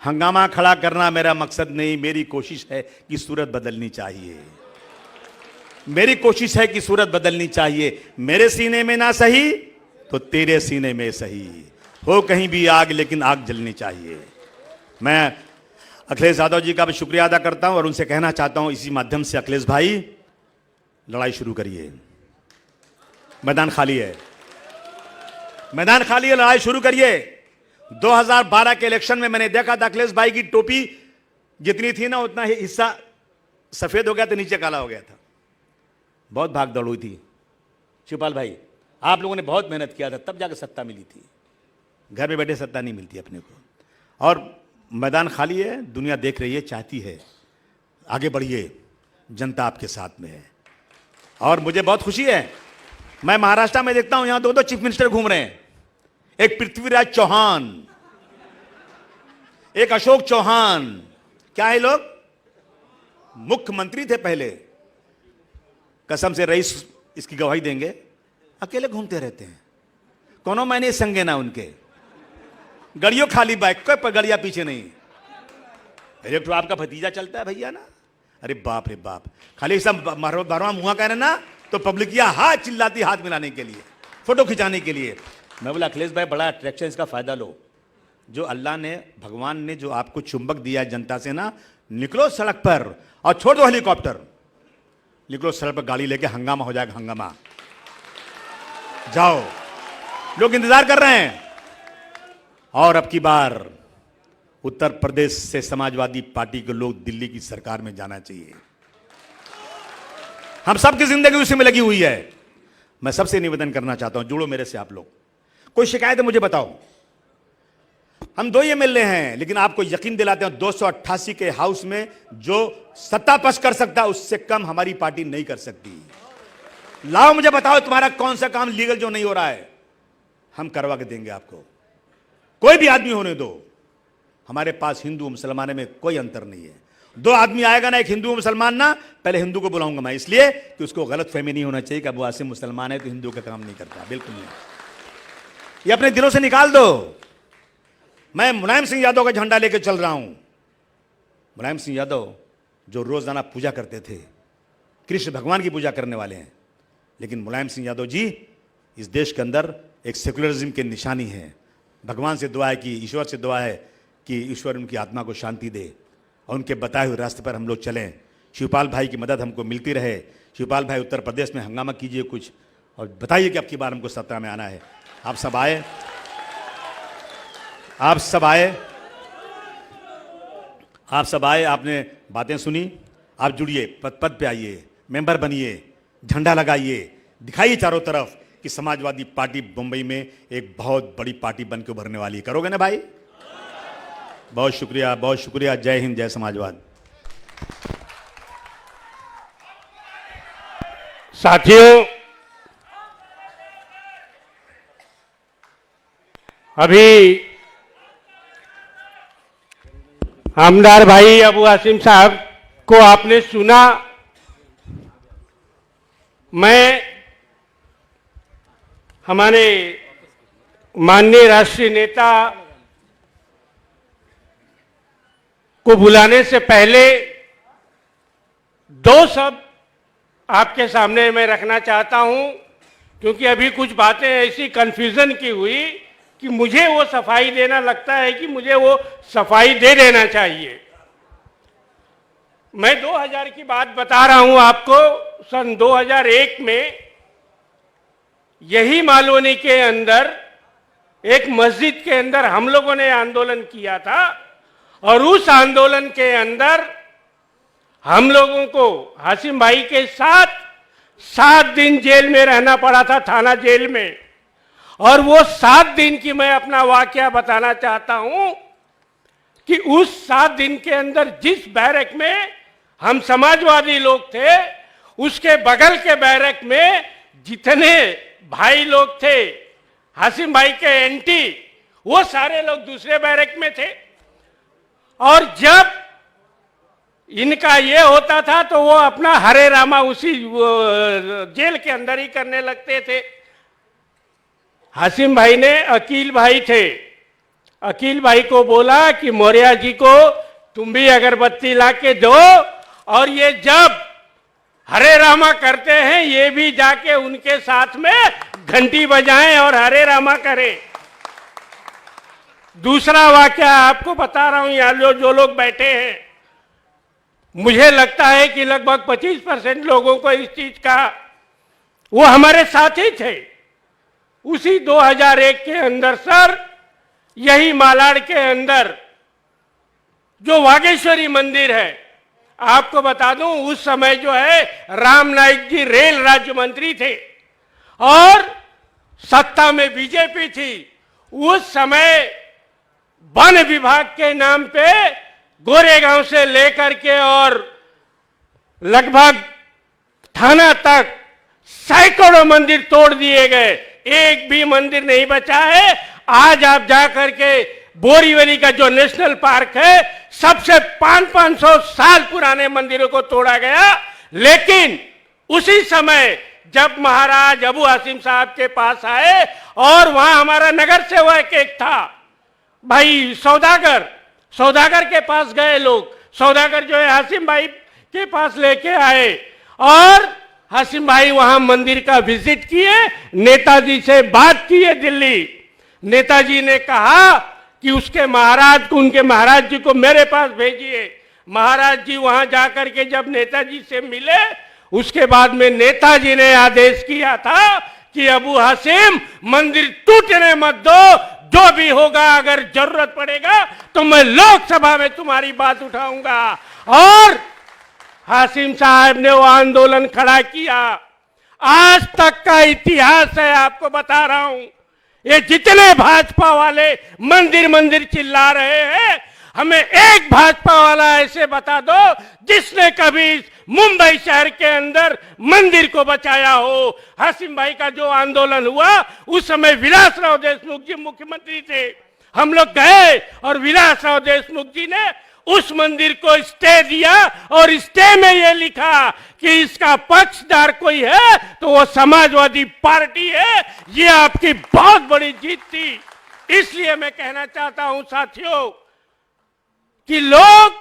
हंगामा खड़ा करना मेरा मकसद नहीं, मेरी कोशिश है कि सूरत बदलनी चाहिए। मेरी कोशिश है कि सूरत बदलनी चाहिए। मेरे सीने में ना सही तो तेरे सीने में सही, हो कहीं भी आग, लेकिन आग जलनी चाहिए। मैं अखिलेश यादव जी का भी शुक्रिया अदा करता हूं और उनसे कहना चाहता हूं इसी माध्यम से, अखिलेश भाई, लड़ाई शुरू करिए। मैदान खाली है, मैदान खाली है, लड़ाई शुरू करिए। 2012 के इलेक्शन में मैंने देखा था अखिलेश भाई की टोपी जितनी थी ना, उतना ही हिस्सा सफेद हो गया था, नीचे काला हो गया था। बहुत भाग दौड़ हुई थी। शिवपाल भाई, आप लोगों ने बहुत मेहनत किया था, तब जाकर सत्ता मिली थी। घर में बैठे सत्ता नहीं मिलती अपने को। और मैदान खाली है, दुनिया देख रही है, चाहती है आगे बढ़िए, जनता आपके साथ में है। और मुझे बहुत खुशी है, मैं महाराष्ट्र में देखता हूं यहां दो चीफ मिनिस्टर घूम रहे हैं। एक पृथ्वीराज चौहान, एक अशोक चौहान। क्या है लोग? मुख्यमंत्री थे पहले, कसम से रईस इसकी गवाही देंगे, अकेले घूमते रहते हैं, कोनो मैंने संगे ना उनके, गड़ियों खाली बाइक कोई पर गड़िया पीछे नहीं। एक तो आपका भतीजा चलता है भैया ना, अरे बाप रे बाप, खाली सब भरवा मुहा कह रहे ना, तो पब्लिकिया हाथ चिल्लाती, हाथ मिलाने के लिए, फोटो खिंचाने के लिए। मैं बोला अखिलेश भाई, बड़ा अट्रैक्शन, इसका फायदा लो। जो अल्लाह ने, भगवान ने जो आपको चुंबक दिया जनता से ना, निकलो सड़क पर और छोड़ दो हेलीकॉप्टर, निकलो सड़क पर, गाड़ी लेके, हंगामा हो जाएगा, हंगामा। जाओ, लोग इंतजार कर रहे हैं। और अब की बार उत्तर प्रदेश से समाजवादी पार्टी के लोग दिल्ली की सरकार में जाना चाहिए। हम सबकी जिंदगी उसी में लगी हुई है। मैं सबसे निवेदन करना चाहता हूं, जुड़ो मेरे से आप लोग। कोई शिकायत है मुझे बताओ। हम 2 एमएलए हैं, लेकिन आपको यकीन दिलाते हैं 288 के हाउस में जो सत्ता पक्ष कर सकता है, उससे कम हमारी पार्टी नहीं कर सकती। लाओ, मुझे बताओ तुम्हारा कौन सा काम लीगल जो नहीं हो रहा है, हम करवा के देंगे आपको। कोई भी आदमी होने दो, हमारे पास हिंदू मुसलमान में कोई अंतर नहीं है। 2 आदमी आएगा ना, एक हिंदू मुसलमान ना, पहले हिंदू को बुलाऊंगा मैं, इसलिए कि उसको गलत फहमी नहीं होना चाहिए कि अबू आसिम मुसलमान है तो हिंदू का काम नहीं करता, बिल्कुल नहीं। ये अपने दिलों से निकाल दो। मैं मुलायम सिंह यादव का झंडा लेकर चल रहा हूं। मुलायम सिंह यादव जो रोजाना पूजा करते थे, कृष्ण भगवान की पूजा करने वाले हैं, लेकिन मुलायम सिंह यादव जी इस देश के अंदर एक सेकुलरिज्म की निशानी है। भगवान से दुआ है कि, ईश्वर से दुआ है कि ईश्वर उनकी आत्मा को शांति दे और उनके बताए हुए रास्ते पर हम लोग चलें। शिवपाल भाई की मदद हमको मिलती रहे। शिवपाल भाई, उत्तर प्रदेश में हंगामा कीजिए कुछ और बताइए कि अब की बार हमको सत्ता में आना है। आप सब आए, आप सब आए, आप सब आए, आपने बातें सुनी, आप जुड़िए, पद पद पे आइए, मेंबर बनिए, झंडा लगाइए, दिखाइए चारों तरफ कि समाजवादी पार्टी मुंबई में एक बहुत बड़ी पार्टी बन के उभरने वाली है। करोगे ना भाई? बहुत शुक्रिया, बहुत शुक्रिया। जय हिंद, जय समाजवाद। साथियों, अभी आमदार भाई अबू आसिम साहब को आपने सुना। मैं हमारे माननीय राष्ट्रीय नेता को बुलाने से पहले 2 शब्द आपके सामने मैं रखना चाहता हूं, क्योंकि अभी कुछ बातें ऐसी कन्फ्यूजन की हुई कि मुझे वो सफाई देना लगता है कि मुझे वो सफाई दे देना चाहिए। मैं 2000 की बात बता रहा हूं आपको। सन 2001 में यही मालवनी के अंदर एक मस्जिद के अंदर हम लोगों ने आंदोलन किया था और उस आंदोलन के अंदर हम लोगों को हाशिम भाई के साथ 7 दिन जेल में रहना पड़ा था, थाना जेल में। और वो 7 दिन की मैं अपना वाकया बताना चाहता हूं कि उस 7 दिन के अंदर जिस बैरक में हम समाजवादी लोग थे, उसके बगल के बैरक में जितने भाई लोग थे हाशिम भाई के एंटी, वो सारे लोग दूसरे बैरक में थे। और जब इनका ये होता था तो वो अपना हरे रामा उसी जेल के अंदर ही करने लगते थे। हाशिम भाई ने अकील भाई थे, अकील भाई को बोला कि मौर्य जी को तुम भी अगरबत्ती ला के दो और ये जब हरे रामा करते हैं ये भी जाके उनके साथ में घंटी बजाएं और हरे रामा करें। दूसरा वाकया आपको बता रहा हूं, यहाँ जो लोग बैठे हैं, मुझे लगता है कि लगभग 25% लोगों को इस चीज का, वो हमारे साथ ही थे। उसी 2001 के अंदर सर, यही मालाड के अंदर जो वागेश्वरी मंदिर है, आपको बता दूं उस समय जो है राम नाईक जी रेल राज्य मंत्री थे और सत्ता में बीजेपी थी। उस समय वन विभाग के नाम पे गोरेगांव से लेकर के और लगभग थाना तक सैकड़ों मंदिर तोड़ दिए गए, एक भी मंदिर नहीं बचा है। आज आप जाकर के बोरीवली का जो नेशनल पार्क है, सबसे 500 साल पुराने मंदिरों को तोड़ा गया। लेकिन उसी समय जब महाराज अबू हाशिम साहब के पास आए और वहां हमारा नगर सेवक एक था भाई सौदागर, सौदागर के पास गए लोग, सौदागर जो है हाशिम भाई के पास लेके आए और हाशिम भाई वहां मंदिर का विजिट किए, नेताजी से बात किए दिल्ली। नेताजी ने कहा कि उसके महाराज को, उनके महाराज जी को मेरे पास भेजिए। महाराज जी वहां जाकर के जब नेताजी से मिले, उसके बाद में नेताजी ने आदेश किया था कि अबू हाशिम मंदिर टूटने मत दो, जो भी होगा अगर जरूरत पड़ेगा तो मैं लोकसभा में तुम्हारी बात उठाऊंगा। और हाशिम साहब ने वो आंदोलन खड़ा किया। आज तक का इतिहास है, आपको बता रहा हूं। ये जितने भाजपा वाले मंदिर मंदिर चिल्ला रहे हैं, हमें एक भाजपा वाला ऐसे बता दो जिसने कभी मुंबई शहर के अंदर मंदिर को बचाया हो। हाशिम भाई का जो आंदोलन हुआ, उस समय विलासराव देशमुख जी मुख्यमंत्री थे। हम लोग गए और विलासराव देशमुख जी ने उस मंदिर को स्टे दिया और स्टे में ये लिखा कि इसका पक्षदार कोई है तो वो समाजवादी पार्टी है। ये आपकी बहुत बड़ी जीत थी। इसलिए मैं कहना चाहता हूं साथियों कि लोग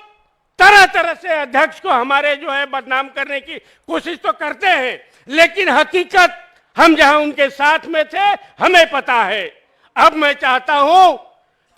तरह तरह से अध्यक्ष को हमारे जो है बदनाम करने की कोशिश तो करते हैं, लेकिन हकीकत हम जहां उनके साथ में थे हमें पता है। अब मैं चाहता हूं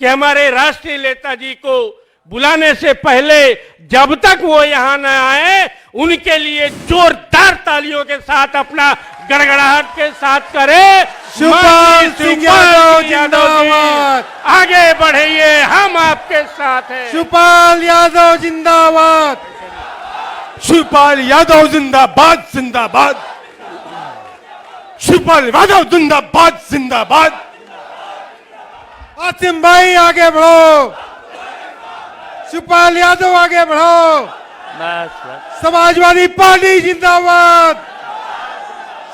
कि हमारे राष्ट्रीय नेता जी को बुलाने से पहले जब तक वो यहां न आए, उनके लिए जोरदार तालियों के साथ अपना गड़गड़ाहट के साथ करें। शिवपाल सिंह यादव जिंदाबाद, आगे बढ़िए, हम आपके साथ हैं। शिवपाल यादव जिंदाबाद, शिवपाल यादव जिंदाबाद जिंदाबाद, शिवपाल यादव जिंदाबाद जिंदाबाद। हाशिम भाई आगे बढ़ो, शिवपाल यादव आगे बढ़ो। समाजवादी पार्टी जिंदाबाद,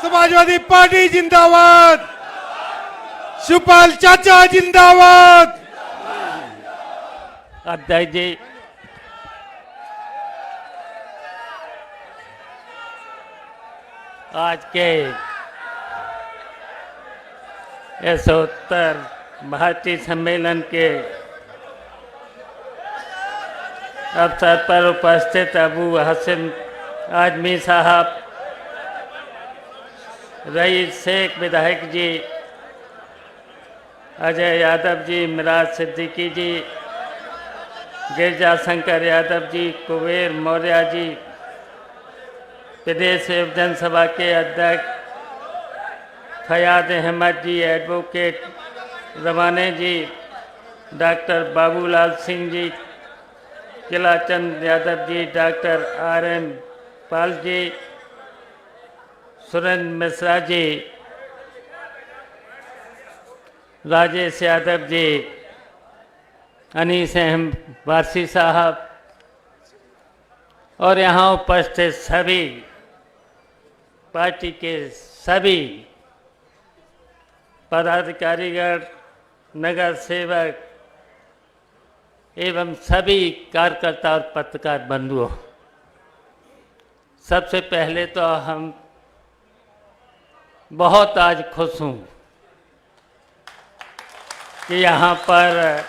समाजवादी पार्टी जिंदाबाद, शिवपाल चाचा जिंदाबाद। अध्यक्ष जी, आज के इस उत्तर भारतीय सम्मेलन के अवसर पर उपस्थित अबू हाशिम आजमी साहब, रईस शेख विधायक जी, अजय यादव जी, मिराज सिद्दीकी जी, गिरजा शंकर यादव जी, कुबेर मौर्य जी, प्रदेश जनसभा के अध्यक्ष फयाद अहमद जी, एडवोकेट रवाने जी, doctor Babulal Singh ji, Kilachand Yadav ji, doctor RM Pal ji, Surendra Mishra ji, Rajesh Yadav ji, Anees Ahmad Warsi साहब और यहाँ उपस्थित सभी पार्टी के सभी पदाधिकारीगण, नगर सेवक एवं सभी कार्यकर्ता और पत्रकार बंधुओं, सबसे पहले तो हम बहुत आज खुश हूँ कि यहाँ पर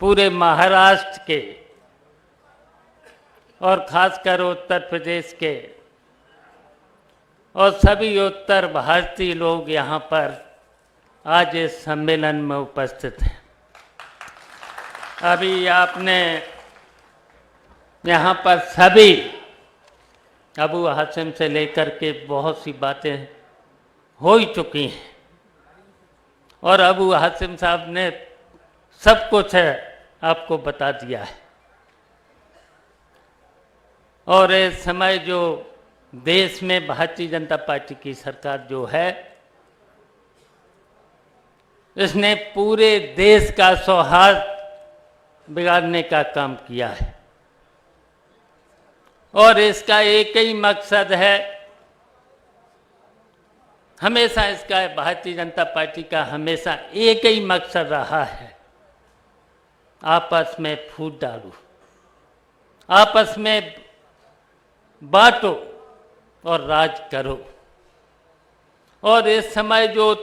पूरे महाराष्ट्र के और खासकर उत्तर प्रदेश के और सभी उत्तर भारतीय लोग यहाँ पर आज इस सम्मेलन में उपस्थित हैं। अभी आपने यहाँ पर सभी अबू हाशिम से लेकर के बहुत सी बातें हो ही चुकी हैं और अबू हाशिम साहब ने सब कुछ है आपको बता दिया है। और इस समय जो देश में भारतीय जनता पार्टी की सरकार जो है, इसने पूरे देश का सौहार्द बिगाड़ने का काम किया है और इसका एक ही मकसद है, हमेशा इसका भारतीय जनता पार्टी का हमेशा एक ही मकसद रहा है, आपस में फूट डालो, आपस में बांटो और राज करो। और इस समय जो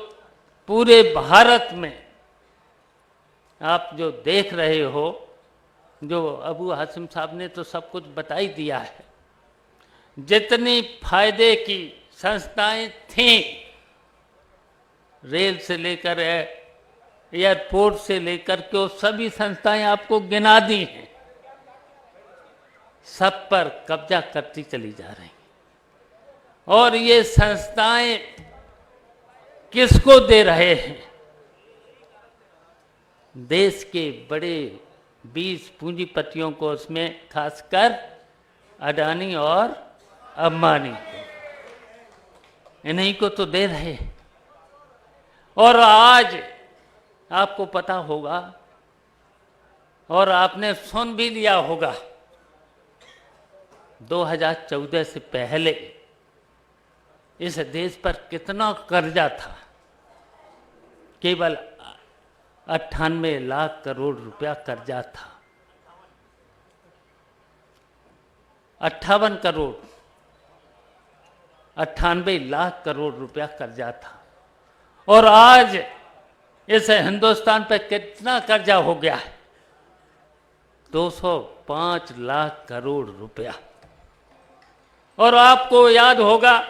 पूरे भारत में आप जो देख रहे हो, जो अबू हाशिम साहब ने तो सब कुछ बता ही दिया है, जितनी फायदे की संस्थाएं थीं, रेल से लेकर एयरपोर्ट से लेकर के वो सभी संस्थाएं आपको गिना दी हैं, सब पर कब्जा करती चली जा रही हैं। और ये संस्थाएं किसको दे रहे हैं? देश के बड़े 20 पूंजीपतियों को, उसमें खासकर अडानी और अंबानी को, इन्हीं को तो दे रहे हैं। और आज आपको पता होगा और आपने सुन भी लिया होगा, 2014 से पहले इस देश पर कितना कर्जा था। केवल 98 लाख करोड़ रुपया कर्जा था। 98 लाख करोड़ रुपया कर्जा था। और आज इस हिंदुस्तान पे कितना कर्जा हो गया है? 205 लाख करोड़ रुपया। और आपको याद होगा,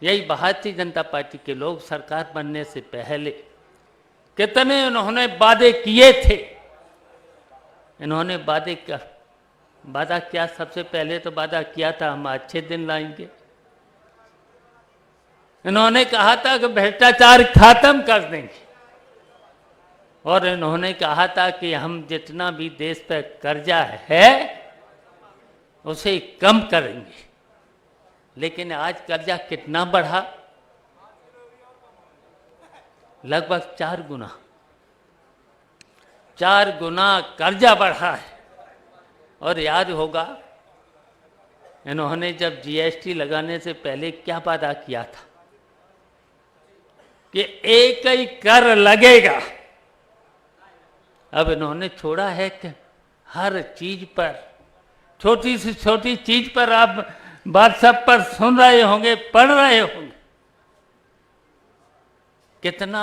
यही भारतीय जनता पार्टी के लोग सरकार बनने से पहले कितने उन्होंने वादे किए थे। इन्होंने वादा किया, सबसे पहले तो वादा किया था हम अच्छे दिन लाएंगे। इन्होंने कहा था कि भ्रष्टाचार खत्म कर देंगे और इन्होंने कहा था कि हम जितना भी देश पर कर्जा है उसे कम करेंगे। लेकिन आज कर्जा कितना बढ़ा? लगभग 4 गुना कर्जा बढ़ा है। और याद होगा, इन्होंने जब GST लगाने से पहले क्या वादा किया था कि एक ही कर लगेगा। अब इन्होंने छोड़ा है कि हर चीज पर, छोटी से छोटी चीज पर आप व्हाट्सएप पर सुन रहे होंगे, पढ़ रहे होंगे, कितना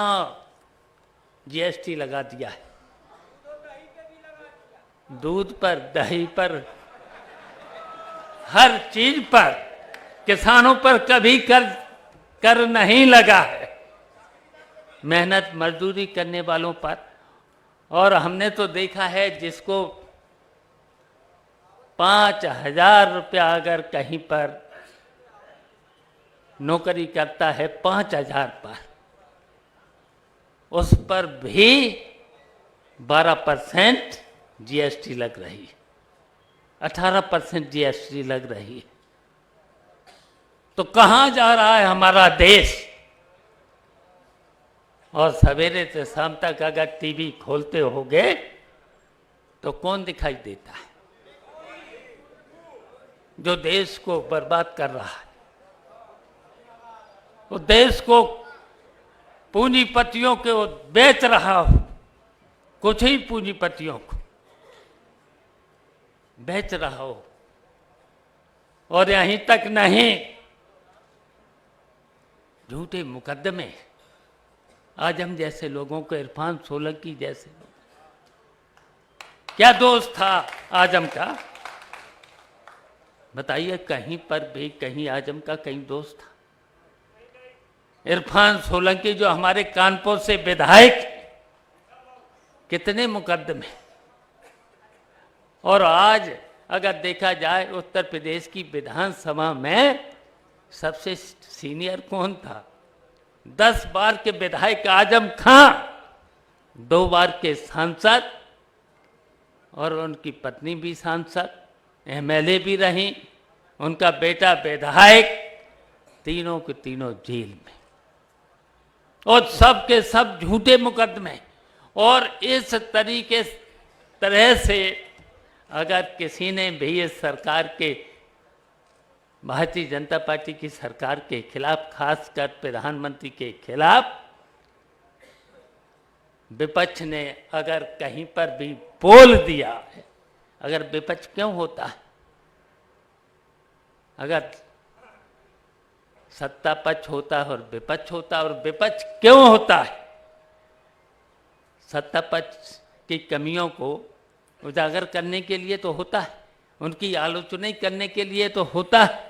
GST लगा दिया है। दूध पर, दही पर, हर चीज पर किसानों पर कभी कर नहीं लगा है, मेहनत मजदूरी करने वालों पर। और हमने तो देखा है जिसको 5,000 रुपया अगर कहीं पर नौकरी करता है 5,000 पर, उस पर भी 12% जीएसटी लग रही है, 18% जीएसटी लग रही है। तो कहां जा रहा है हमारा देश? और सवेरे से शाम तक अगर टीवी खोलते होगे तो कौन दिखाई देता है जो देश को बर्बाद कर रहा है? वो देश को पूंजीपतियों को बेच रहा हो, कुछ ही पूंजीपतियों को बेच रहा हो। और यहीं तक नहीं, झूठे मुकदमे आजम जैसे लोगों को, इरफान सोलंकी जैसे लोग, क्या दोस्त था आजम का? बताइए, कहीं पर भी कहीं आजम का कहीं दोस्त था? इरफान सोलंकी जो हमारे कानपुर से विधायक, कितने मुकदमे। और आज अगर देखा जाए उत्तर प्रदेश की विधानसभा में सबसे सीनियर कौन था? 10 बार के विधायक आजम खां, 2 बार के सांसद, और उनकी पत्नी भी सांसद, एमएलए भी रही, उनका बेटा विधायक, तीनों के तीनों जेल में। और सब के सब झूठे मुकदमे। और इस तरह से अगर किसी ने भी इस सरकार के, भारतीय जनता पार्टी की सरकार के खिलाफ, खासकर प्रधानमंत्री के खिलाफ, विपक्ष ने अगर कहीं पर भी बोल दिया है, अगर विपक्ष क्यों होता है? अगर सत्ता पक्ष होता है और विपक्ष होता है, और विपक्ष क्यों होता है? सत्ता पक्ष की कमियों को उजागर करने के लिए तो होता है, उनकी आलोचना करने के लिए तो होता है।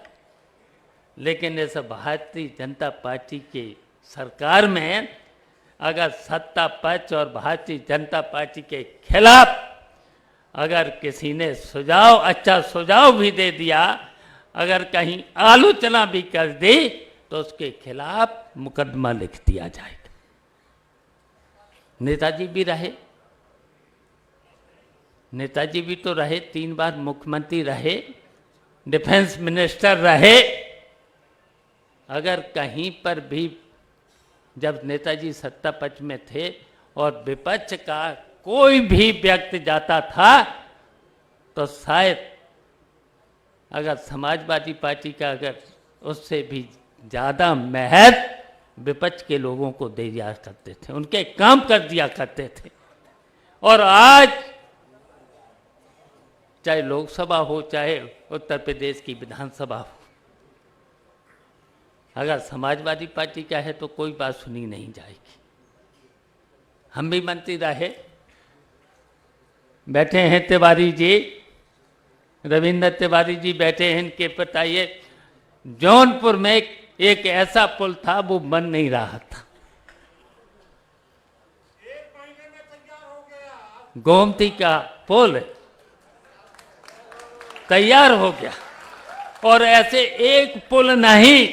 लेकिन इस भारतीय जनता पार्टी के सरकार में अगर सत्ता पक्ष और भारतीय जनता पार्टी के खिलाफ अगर किसी ने सुझाव, अच्छा सुझाव भी दे दिया, अगर कहीं आलोचना भी कर दी, तो उसके खिलाफ मुकदमा लिख दिया जाएगा। नेताजी भी रहे, नेताजी भी तो रहे, 3 बार मुख्यमंत्री रहे, डिफेंस मिनिस्टर रहे। अगर कहीं पर भी जब नेताजी सत्ता पक्ष में थे और विपक्ष का कोई भी व्यक्ति जाता था, तो शायद अगर समाजवादी पार्टी का अगर उससे भी ज़्यादा महत्व विपक्ष के लोगों को दे दिया करते थे, उनके काम कर दिया करते थे। और आज चाहे लोकसभा हो, चाहे उत्तर प्रदेश की विधानसभा हो, अगर समाजवादी पार्टी का है तो कोई बात सुनी नहीं जाएगी। हम भी मंत्री रहे, बैठे हैं तिवारी जी, रविंद्र तिवारी जी बैठे हैं, इनके बताइए, जौनपुर में एक ऐसा पुल था वो बन नहीं रहा था, गोमती का पुल तैयार हो गया। और ऐसे एक पुल नहीं,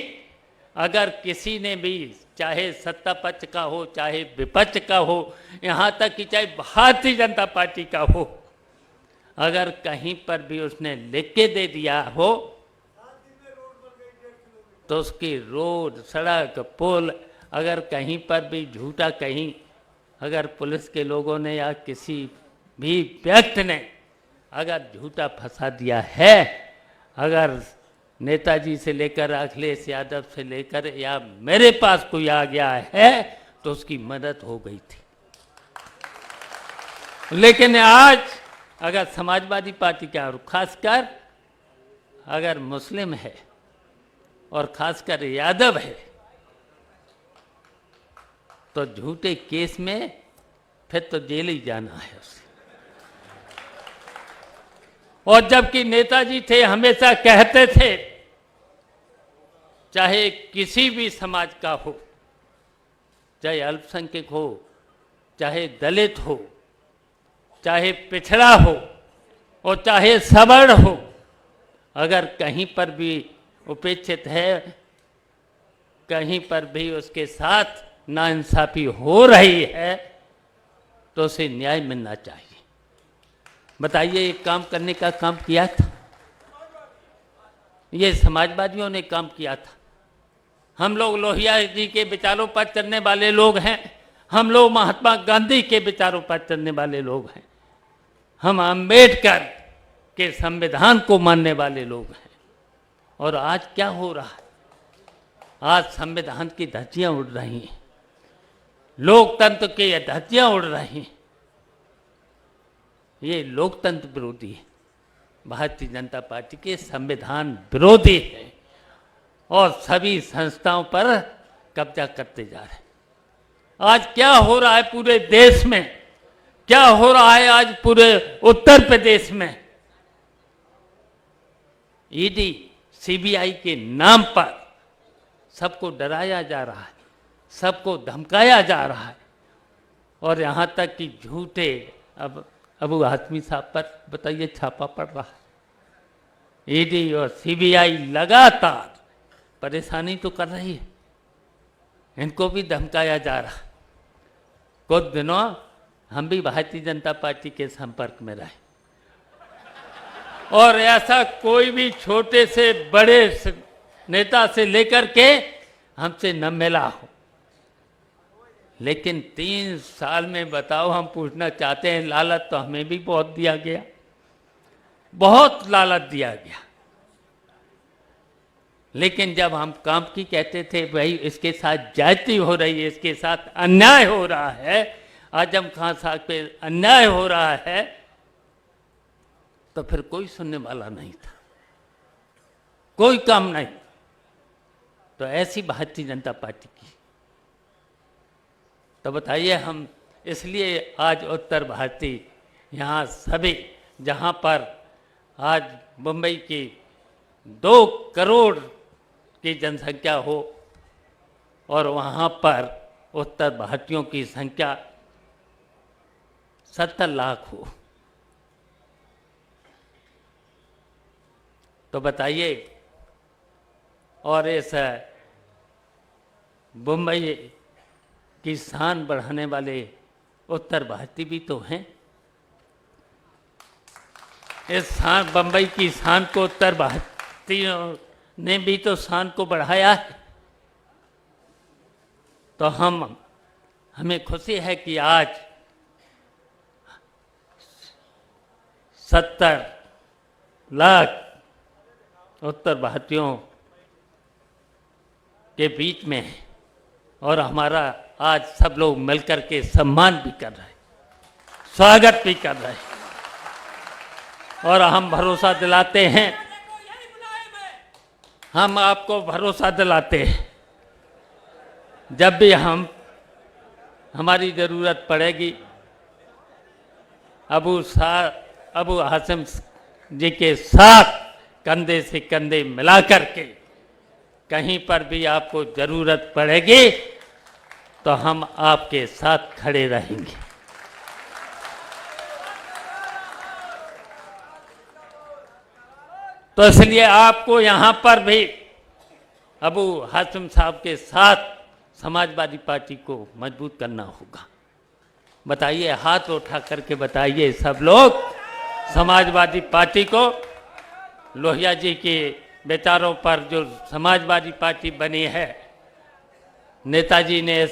अगर किसी ने भी, चाहे सत्ता पक्ष का हो, चाहे विपक्ष का हो, यहाँ तक कि चाहे भारतीय जनता पार्टी का हो, अगर कहीं पर भी उसने लिख के दे दिया हो, तो उसकी रोड, सड़क, पुल, अगर कहीं पर भी झूठा, कहीं अगर पुलिस के लोगों ने या किसी भी व्यक्ति ने अगर झूठा फंसा दिया है, अगर नेताजी से लेकर अखिलेश यादव से लेकर या मेरे पास कोई आ गया है, तो उसकी मदद हो गई थी। लेकिन आज अगर समाजवादी पार्टी का, और खासकर अगर मुस्लिम है और खासकर यादव है, तो झूठे केस में फिर तो जेल ही जाना है उसे। और जबकि नेताजी थे, हमेशा कहते थे चाहे किसी भी समाज का हो, चाहे अल्पसंख्यक हो, चाहे दलित हो, चाहे पिछड़ा हो और चाहे सवर्ण हो, अगर कहीं पर भी उपेक्षित है, कहीं पर भी उसके साथ नाइंसाफी हो रही है, तो उसे न्याय मिलना चाहिए। बताइए, ये काम करने का काम किया था, ये समाजवादियों ने काम किया था। हम लोग लोहिया जी के विचारों पर चलने वाले लोग हैं, हम लोग महात्मा गांधी के विचारों पर चलने वाले लोग हैं, हम अंबेडकर के संविधान को मानने वाले लोग हैं। और आज क्या हो रहा है? आज संविधान की धज्जियां उड़ रही हैं, लोकतंत्र की धज्जियां उड़ रही हैं। ये लोकतंत्र विरोधी है, भारतीय जनता पार्टी के संविधान विरोधी है और सभी संस्थाओं पर कब्जा करते जा रहे हैं। आज क्या हो रहा है पूरे देश में, क्या हो रहा है आज पूरे उत्तर प्रदेश में? ईडी, सीबीआई के नाम पर सबको डराया जा रहा है, सबको धमकाया जा रहा है और यहाँ तक कि झूठे अब अबू हाशमी साहब पर बताइए छापा पड़ रहा है। ईडी और सीबीआई लगातार परेशानी तो कर रही है, इनको भी धमकाया जा रहा है। कुछ दिनों हम भी भारतीय जनता पार्टी के संपर्क में रहे और ऐसा कोई भी छोटे से बड़े नेता से लेकर के हमसे न मिला हो, लेकिन 3 साल में बताओ, हम पूछना चाहते हैं, लालच तो हमें भी बहुत दिया गया, बहुत लालच दिया गया, लेकिन जब हम काम की कहते थे भाई इसके साथ ज्यादती हो रही है, इसके साथ अन्याय हो रहा है, आजम खान साहब पे अन्याय हो रहा है, तो फिर कोई सुनने वाला नहीं था, कोई काम नहीं। तो ऐसी भारतीय जनता पार्टी की, तो बताइए, हम इसलिए आज उत्तर भारतीय यहाँ सभी, जहाँ पर आज मुंबई की 2 करोड़ की जनसंख्या हो और वहाँ पर उत्तर भारतीयों की संख्या 70 लाख हो, तो बताइए, और इस मुंबई की शान बढ़ाने वाले उत्तर भारतीय भी तो हैं। इस शान, बम्बई की शान को उत्तर भारतीयों ने भी तो शान को बढ़ाया है। तो हमें खुशी है कि आज 70 लाख उत्तर भारतीयों के बीच में है और हमारा आज सब लोग मिलकर के सम्मान भी कर रहे हैं, स्वागत भी कर रहे हैं और हम भरोसा दिलाते हैं, हम आपको भरोसा दिलाते हैं, जब भी हमारी ज़रूरत पड़ेगी, अबू हाशिम जी के साथ कंधे से कंधे मिला करके कहीं पर भी आपको ज़रूरत पड़ेगी तो हम आपके साथ खड़े रहेंगे। तो इसलिए आपको यहाँ पर भी अबू हाशिम साहब के साथ समाजवादी पार्टी को मजबूत करना होगा। बताइए, हाथ उठा करके बताइए सब लोग, समाजवादी पार्टी को, लोहिया जी के विचारों पर जो समाजवादी पार्टी बनी है, नेताजी ने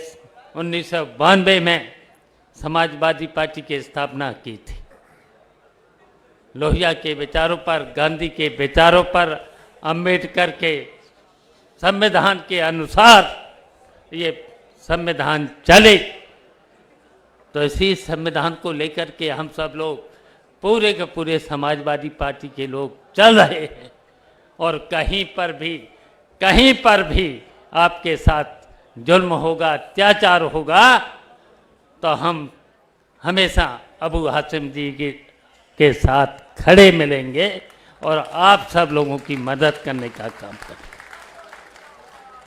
1992 में समाजवादी पार्टी की स्थापना की थी। लोहिया के विचारों पर, गांधी के विचारों पर, अंबेडकर के संविधान के अनुसार ये संविधान चले। तो इसी संविधान को लेकर के हम सब लोग पूरे के पूरे समाजवादी पार्टी के लोग चल रहे हैं और कहीं पर भी आपके साथ जुल्म होगा, अत्याचार होगा, तो हम हमेशा अबू हाशिम जी के साथ खड़े मिलेंगे और आप सब लोगों की मदद करने का काम करेंगे।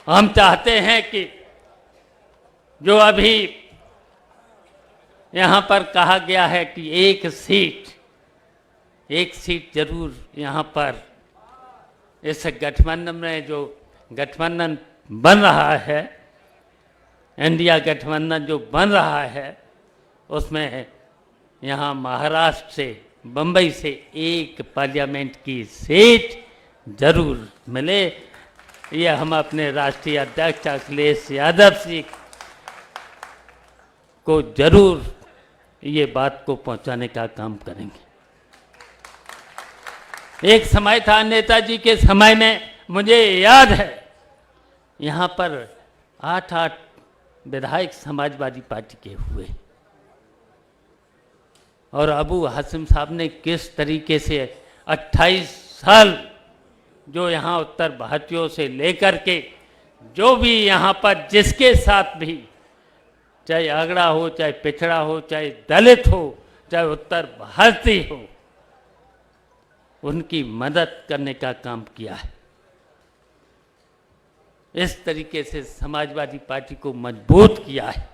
हम चाहते हैं कि जो अभी यहाँ पर कहा गया है कि एक सीट जरूर यहाँ पर इस गठबंधन में जो गठबंधन बन रहा है, इंडिया गठबंधन जो बन रहा है, उसमें यहाँ महाराष्ट्र से, बम्बई से एक पार्लियामेंट की सीट जरूर मिले। ये हम अपने राष्ट्रीय अध्यक्ष अखिलेश यादव जी को जरूर ये बात को पहुंचाने का काम करेंगे। एक समय था, नेताजी के समय में, मुझे याद है, यहाँ पर 8 विधायक समाजवादी पार्टी के हुए, और अबू हासिम साहब ने किस तरीके से 28 साल जो यहाँ उत्तर भारतीयों से लेकर के जो भी यहाँ पर जिसके साथ भी, चाहे अगड़ा हो, चाहे पिछड़ा हो, चाहे दलित हो, चाहे उत्तर भारतीय हो, उनकी मदद करने का काम किया है। इस तरीके से समाजवादी पार्टी को मजबूत किया है।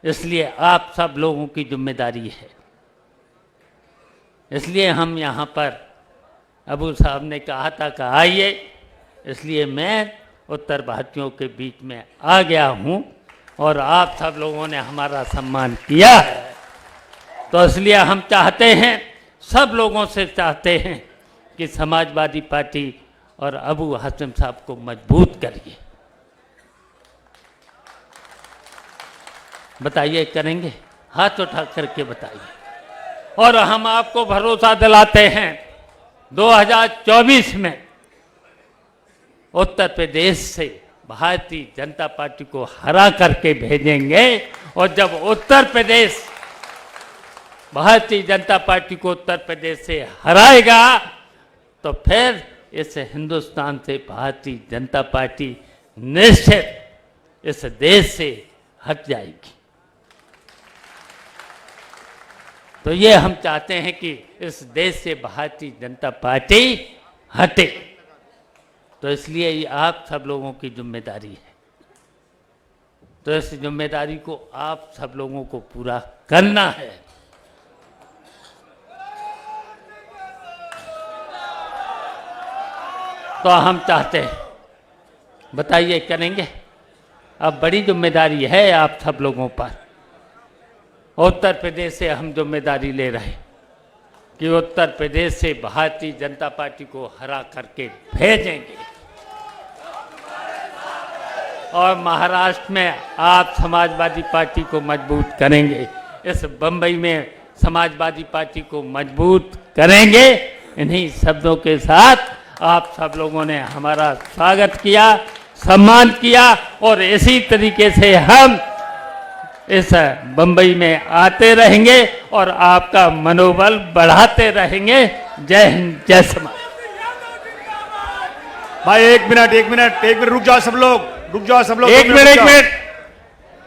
इसलिए आप सब लोगों की जिम्मेदारी है। इसलिए हम यहाँ पर, अबू साहब ने कहा था कि आइए, इसलिए मैं उत्तर भारतीयों के बीच में आ गया हूँ और आप सब लोगों ने हमारा सम्मान किया है। तो इसलिए हम चाहते हैं, सब लोगों से चाहते हैं कि समाजवादी पार्टी और अबू हासिम साहब को मजबूत करिए। बताइए, करेंगे? हाथ उठा करके बताइए। और हम आपको भरोसा दिलाते हैं 2024 में उत्तर प्रदेश से भारतीय जनता पार्टी को हरा करके भेजेंगे। और जब उत्तर प्रदेश भारतीय जनता पार्टी को उत्तर प्रदेश से हराएगा तो फिर इस हिंदुस्तान से भारतीय जनता पार्टी निश्चित इस देश से हट जाएगी। तो ये हम चाहते हैं कि इस देश से भारतीय जनता पार्टी हटे। तो इसलिए ये आप सब लोगों की जिम्मेदारी है। तो इस जिम्मेदारी को आप सब लोगों को पूरा करना है। तो हम चाहते हैं, बताइए, करेंगे? अब बड़ी जिम्मेदारी है आप सब लोगों पर। उत्तर प्रदेश से हम जिम्मेदारी ले रहे हैं कि उत्तर प्रदेश से भारतीय जनता पार्टी को हरा करके भेजेंगे। और महाराष्ट्र में आप समाजवादी पार्टी को मजबूत करेंगे। इस बम्बई में समाजवादी पार्टी को मजबूत करेंगे। इन्हीं शब्दों के साथ आप सब लोगों ने हमारा स्वागत किया, सम्मान किया, और इसी तरीके से हम इस बम्बई में आते रहेंगे और आपका मनोबल बढ़ाते रहेंगे। जय हिंद, जय समाज। भाई एक मिनट रुक जाओ सब लोग, एक मिनट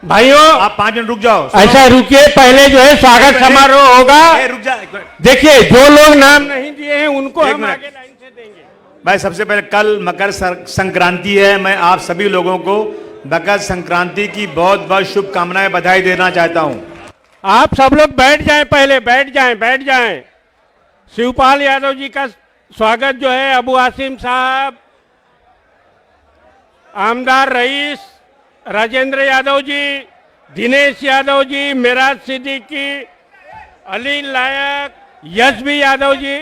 भाइयों, आप 5 मिनट रुक जाओ। ऐसा रुकिए, पहले जो है स्वागत समारोह होगा। रुक जा, एक मिनट। देखिए, जो लोग नाम नहीं दिए हैं उनको हम आगे लाइन से देंगे। भाई सबसे पहले कल मकर संक्रांति है। मैं आप सभी लोगों को मकर संक्रांति की बहुत बहुत शुभकामनाएं, बधाई देना चाहता हूं। आप सब लोग बैठ जाएं, पहले बैठ जाएं। शिवपाल यादव जी का स्वागत जो है, अबू हासिम साहब, आमदार रईस, राजेंद्र यादव जी, दिनेश यादव जी, मिराज सिद्दीकी, अली लायक, यशवी यादव जी,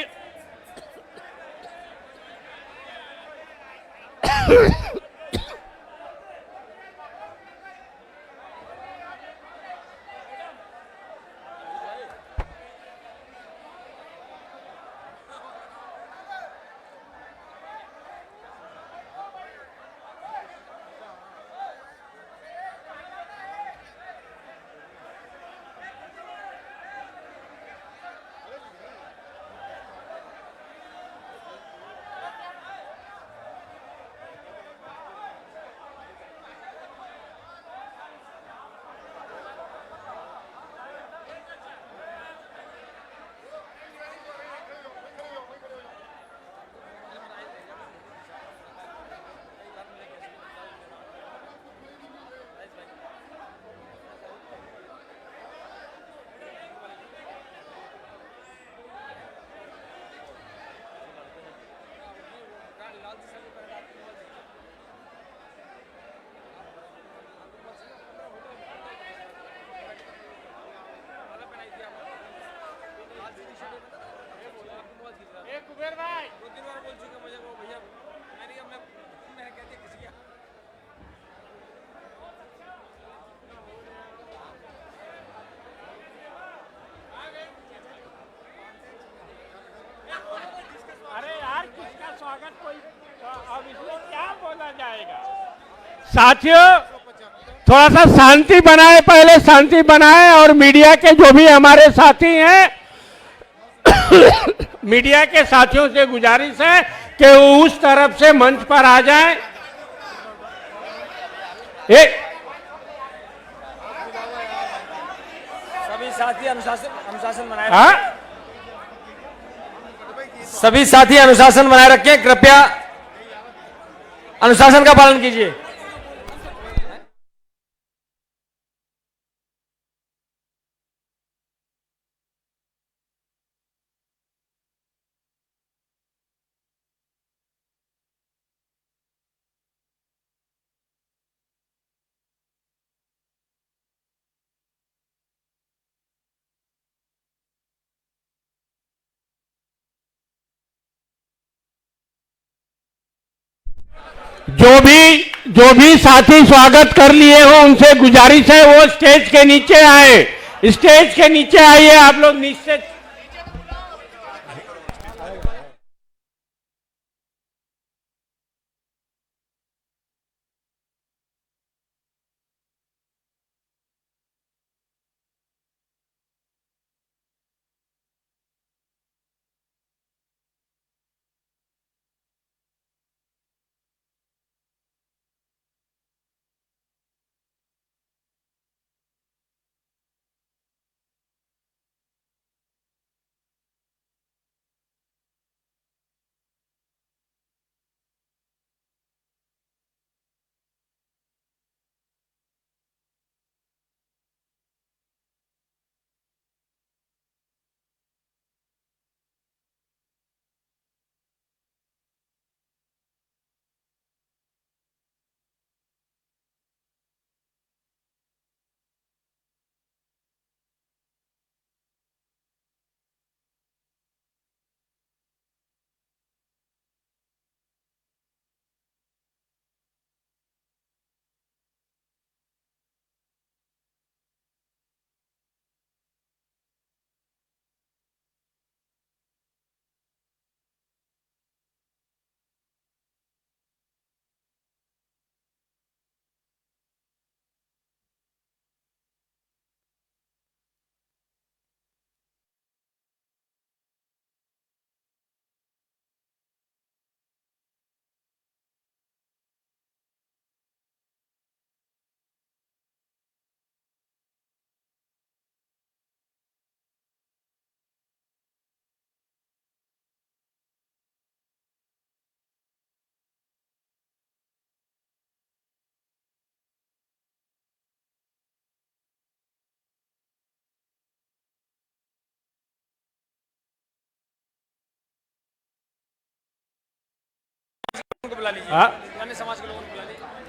साथियों थोड़ा सा शांति बनाए, पहले शांति बनाए। और मीडिया के जो भी हमारे साथी हैं मीडिया के साथियों से गुजारिश है कि वो उस तरफ से मंच पर आ जाएं। सभी साथी अनुशासन बनाए हाँ? सभी साथी अनुशासन बनाए रखें, कृपया अनुशासन का पालन कीजिए। जो भी साथी स्वागत कर लिए हो उनसे गुजारिश है वो स्टेज के नीचे आए। स्टेज के नीचे आइए आप लोग नीचे।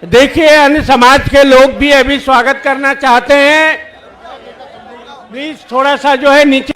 देखिए अन्य समाज के लोग भी अभी स्वागत करना चाहते हैं। प्लीज थोड़ा सा जो है नीचे